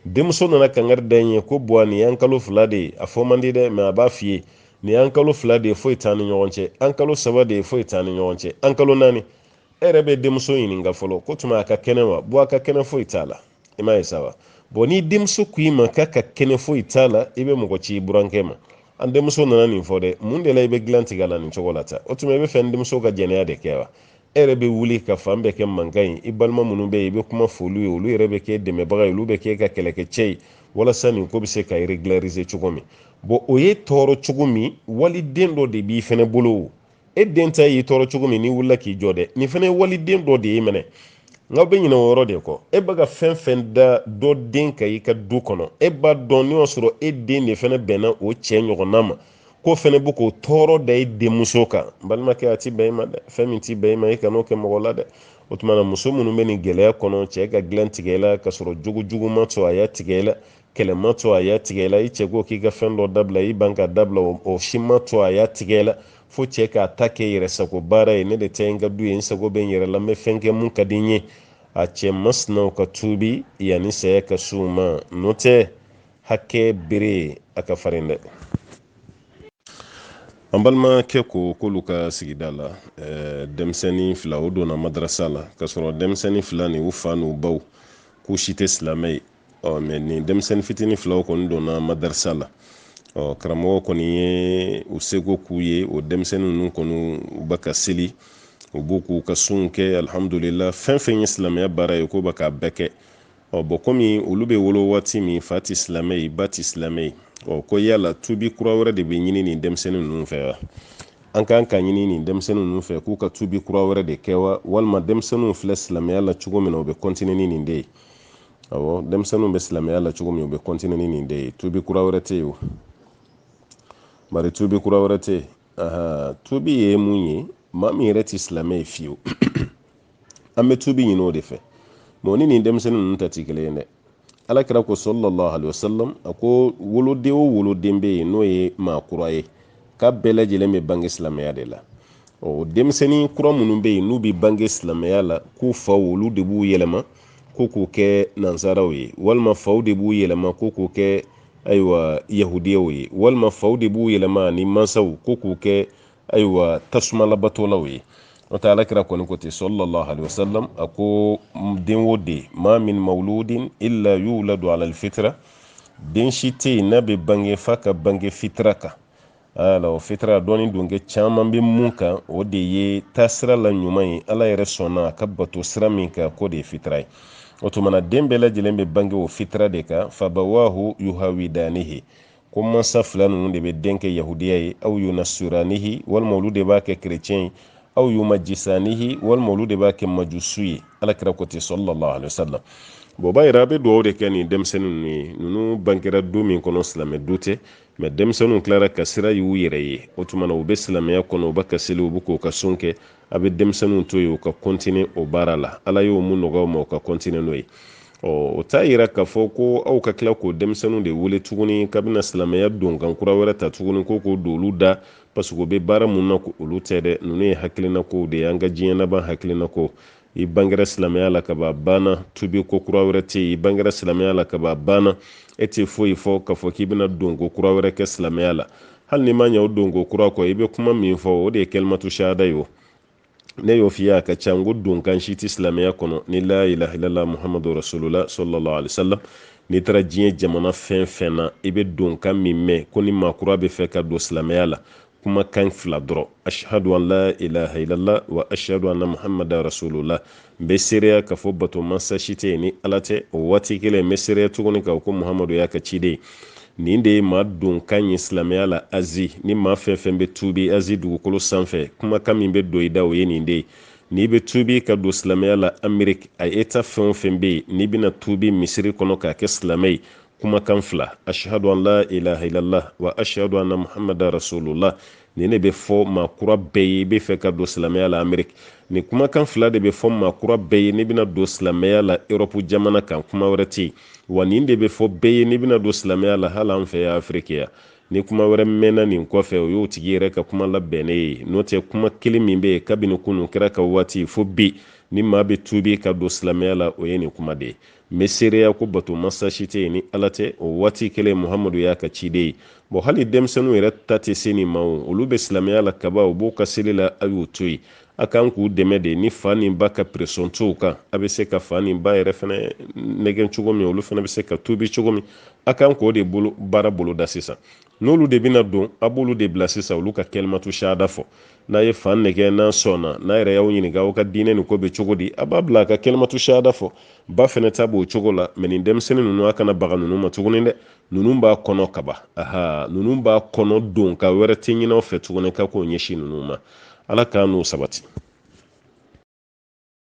denmuso nana kankari da n ye ko nin y'an kalo 2 de ye a fɔ man di dɛ mɛ a b'a f'i ye nin y'an kalo 2 de ye foyi t'an ni ɲɔgɔn cɛ an kalo 3 de ye foyi t'an ni ɲɔgɔn cɛ an kalo 4 e yɛrɛ bɛ denmuso ɲininka fɔlɔ ko tuma a ka kɛnɛ wa a ka kɛnɛ foyi t'a la i m'a ye sa wa ni denmuso ko i ma k'a ka kɛnɛ foyi t'a la i bɛ mɔgɔ ci i burankɛ ma an denmuso nana nin fɔ dɛ mun de la i bɛ gilan tigɛ la nin cogo la ta o tuma i bɛ fɛ n denmuso ka jɛnɛya de kɛ wa e yɛrɛ bɛ wuli ka fan bɛɛ kɛ mankan ye i balima minnu bɛ yen i bɛ kuma f'olu ye olu yɛrɛ bɛ kɛ dɛmɛbaga ye olu bɛ kɛ ka kɛlɛkɛcɛ ye walasa nin ko bɛ se ka régulariser cogo min o ye tɔɔrɔ cogo min waliden dɔ de b'i fɛnɛ bolo e den ta y'i tɔɔrɔ cogo min n'i wulila k'i jɔ dɛ nin fɛnɛ ye waliden dɔ de ye minɛ nka bɛ ɲinɛ o yɔrɔ de kɔ e bɛ ka fɛn fɛn da dɔ den ka i ka du kɔnɔ e b'a dɔn n'i y'a sɔrɔ e den de fɛnɛ bɛnna o cɛ ɲɔgɔnna ma ko fɛnɛ bɛ k'o tɔɔrɔ da i denmuso kan balimakɛ a ti bɛn i ma dɛ fɛn min ti bɛn i ma i kan'o kɛ mɔgɔ la dɛ o tuma na muso minnu bɛ nin gɛlɛya kɔnɔ cɛ ka gilan tigɛ la ka sɔrɔ jogo ma to a y'a tigɛ la kɛlɛ ma to a y'a tigɛ la i cɛ ko k'i ka fɛn dɔ dabila i ban ka dabila o si ma to a y'a tigɛ la fo cɛ k'a ta kɛ yɛrɛ sago baara ye ne de tɛ n ka du ye n sago bɛ n yɛrɛ la n bɛ fɛn kɛ mun ka di n ye a cɛ masinaw ka tuubi yanni saya ka s'u ma n'o tɛ hakɛ bere a ka farin dɛ an balimakɛ ko k'olu ka sigida la denmisɛnnin 2 o donna madarasa la ka sɔrɔ denmisɛnnin 2 ni u fa n'u baw k'u si tɛ silamɛ ye mɛ nin denmisɛnnin fitinin 2 kɔni donna madarasa la karamɔgɔ kɔni ye u seko k'u ye o denmisɛnnin ninnu kɔni u bɛ ka seli u b'u k'u ka sunw kɛ alhamdulillah fɛn fɛn ye silamɛya baara ye k'o bɛ k'a bɛɛ kɛ komi olu bɛ wolo waati min fa ti silamɛ ye ba ti silamɛ ye ko yala tubi kura wɛrɛ de bɛ ɲini nin denmisɛnnin ninnu fɛ wa an kan ka ɲini nin denmisɛnnin ninnu fɛ k'u ka tubi kura wɛrɛ de kɛ wa walima denmisɛnninw filɛ silamɛya la cogo min na u bɛ continuer ni nin de ye denmisɛnninw bɛ silamɛya la cogo min u bɛ continuer ni nin de ye tubi kura wɛrɛ tɛ yen o bari tubi kura wɛrɛ tɛ yen tubi ye mun ye maa min yɛrɛ ti silamɛ ye fiyewu an bɛ tubi ɲini o de fɛ ni nin denmisɛnnin ninnu ta ti kelen ye dɛ alakira ko sallallahu alaihi wasallam a ko woloden o woloden bɛ yen n'o ye maa kura ye k'a bɛɛ lajɛlen bɛ bange silamɛya de la denmisɛnnin kura minnu bɛ yen n'u bɛ bange silamɛya la k'u faw olu de b'u yɛlɛma ko k'o kɛ nansaraw ye walima faw de b'u yɛlɛma ko k'o kɛ ayiwa yahudiyaw ye walima faw de b'u yɛlɛma ni mansaw ko k'u kɛ ayiwa tasumalabatolaw ye o tɛ alakira kɔni ko ten sallallahu alaihi wasallam a ko den o den ma min mauludin illa yuladu ala alfitra den si tɛ yen n'a bɛ bange fa ka bange fitra kan o fitra dɔɔni dunkɛ caman bɛ mun kan o de ye taasira la ɲuman ye ala yɛrɛ sɔnna a ka bato sira min kan ko de ye fitra ye o tumana den bɛɛ lajɛlen bɛ bange o fitra de kan fabawahu yuhawidanihi ko mansa fila ninnu de bɛ den kɛ yahudiya ye aw yunasuranihi walima olu de b'a kɛ kerecɛn ye aw yumajisanihi walima olu de b'a kɛ majusu ye alakira ko ten sallallahu alaihi wasallam bɔn b'a yira a bɛ dugawu de kɛ nin denmisɛnnin ninnu ye ninnu bangera du min kɔnɔ silamɛ du tɛ mɛ denmisɛnninw tilara ka sira y'u yɛrɛ ye o tumana u bɛ silamɛya kɔnɔ u bɛ ka seli u bɛ k'u ka sun kɛ a bɛ denmisɛnninw to yen u ka kɔntine o baara la ala y'o mun nɔgɔya ma u ka kɔntine n'o ye o t'a yira k'a fɔ ko aw ka tila k'o denmisɛnninw de wele tuguni kabina silamɛya don kan kura wɛrɛ ta tuguni ko k'o don olu da parce que u bɛ baara mun na olu tɛ dɛ ninnu ye hakilina kow de ye an ka diɲɛ laban hakilina ko i bangera silamɛya la kaba banna tubi ko kura wɛrɛ tɛ yen i bangera silamɛya la kaba banna e tɛ foyi fɔ k'a fɔ k'i bɛna donko kura wɛrɛ kɛ silamɛya la hali ni ma ɲɛ o donko kura kɔ i bɛ kuma min fɔ o de ye kalimatu shahada ye o ne y'o f'i ye a ka ca n ko donkan si tɛ silamɛya kɔnɔ ni la ilaha illallah muhammadu rasulullah sallallahu alaihi wasallam n'i taara diɲɛ jamana fɛn fɛn na i bɛ donkan min mɛn ko ni maakura bɛ fɛ ka don silamɛya la kumakan fila dɔrɔn ashhadu an la ilaha illallah wa ashhadu anna muhammadan rasulullah n bɛ seereya k'a fɔ bato mansa si tɛ yen ni ala tɛ o waati kelen n bɛ seereya tuguni k'a ko muhammadu y'a ka ciden ye nin de ye maa donkan ye silamɛya la azi ni maa fɛn fɛn bɛ tuubi azi dugukolo sanfɛ kumakan min bɛ don i da o ye nin de ye n'i bɛ tuubi ka don silamɛya la ameriki a eta fɛn o fɛn bɛ yen n'i bɛna tuubi misiri kɔnɔ k'a kɛ silamɛ ye kumakan fila ashhadu an la ilaha illallah wa ashhadu anna muhammadan rasulullah nin de bɛ fɔ maakura bɛɛ ye i bɛ fɛ ka don silamɛya la ameriki nin kumakan fila de bɛ fɔ maakura bɛɛ ye n'i bɛna don silamɛya la erɔpu jamana kan kuma wɛrɛ tɛ yen wa nin de bɛ fɔ bɛɛ ye n'i bɛna don silamɛya la hali an fɛ yan afiriki yan ni kuma wɛrɛ mɛnna nin kɔfɛ o y'o tigi yɛrɛ ka kuma labɛnnen ye n'o tɛ kuma kelen min bɛ yen kabini kunun kɛra ka waati fo bi ni maa bɛ tuubi ka don silamɛya la o ye nin kuma de ye n bɛ seereya ko bato mansa si tɛ yen ni ala tɛ o waati kelen muhamadu y'a ka ciden ye bɔn hali denmisɛnninw yɛrɛ ta tɛ se nin ma o olu bɛ silamɛya la kaba u b'o ka seli la a y'o to yen a kan k'u dɛmɛ de ni fa ni ba ka pression t'o kan a bɛ se ka fa ni ba yɛrɛ fana nɛgɛn cogo min olu fana bɛ se ka tuubi cogo min a kan k'o de baara boloda sisan n'olu de bɛna don a b'olu de bila sisan olu ka kalimatu shahada fɔ n'a ye fa nɛgɛ n'a sɔnna n'a yɛrɛ y'aw ɲininka aw ka diinɛ nin ko bɛ cogo di a b'a bila a ka kalimatu shahada fɔ ba fana ta b'o cogo la mɛ nin denmisɛnnin ninnu a kana baga ninnu ma tuguni dɛ ninnu b'a kɔnɔ kaba ninnu b'a kɔnɔ don ka wɛrɛ tɛ ɲin'aw fɛ tuguni ka k'o ɲɛsin ninnu ma ala k'an n'o sabati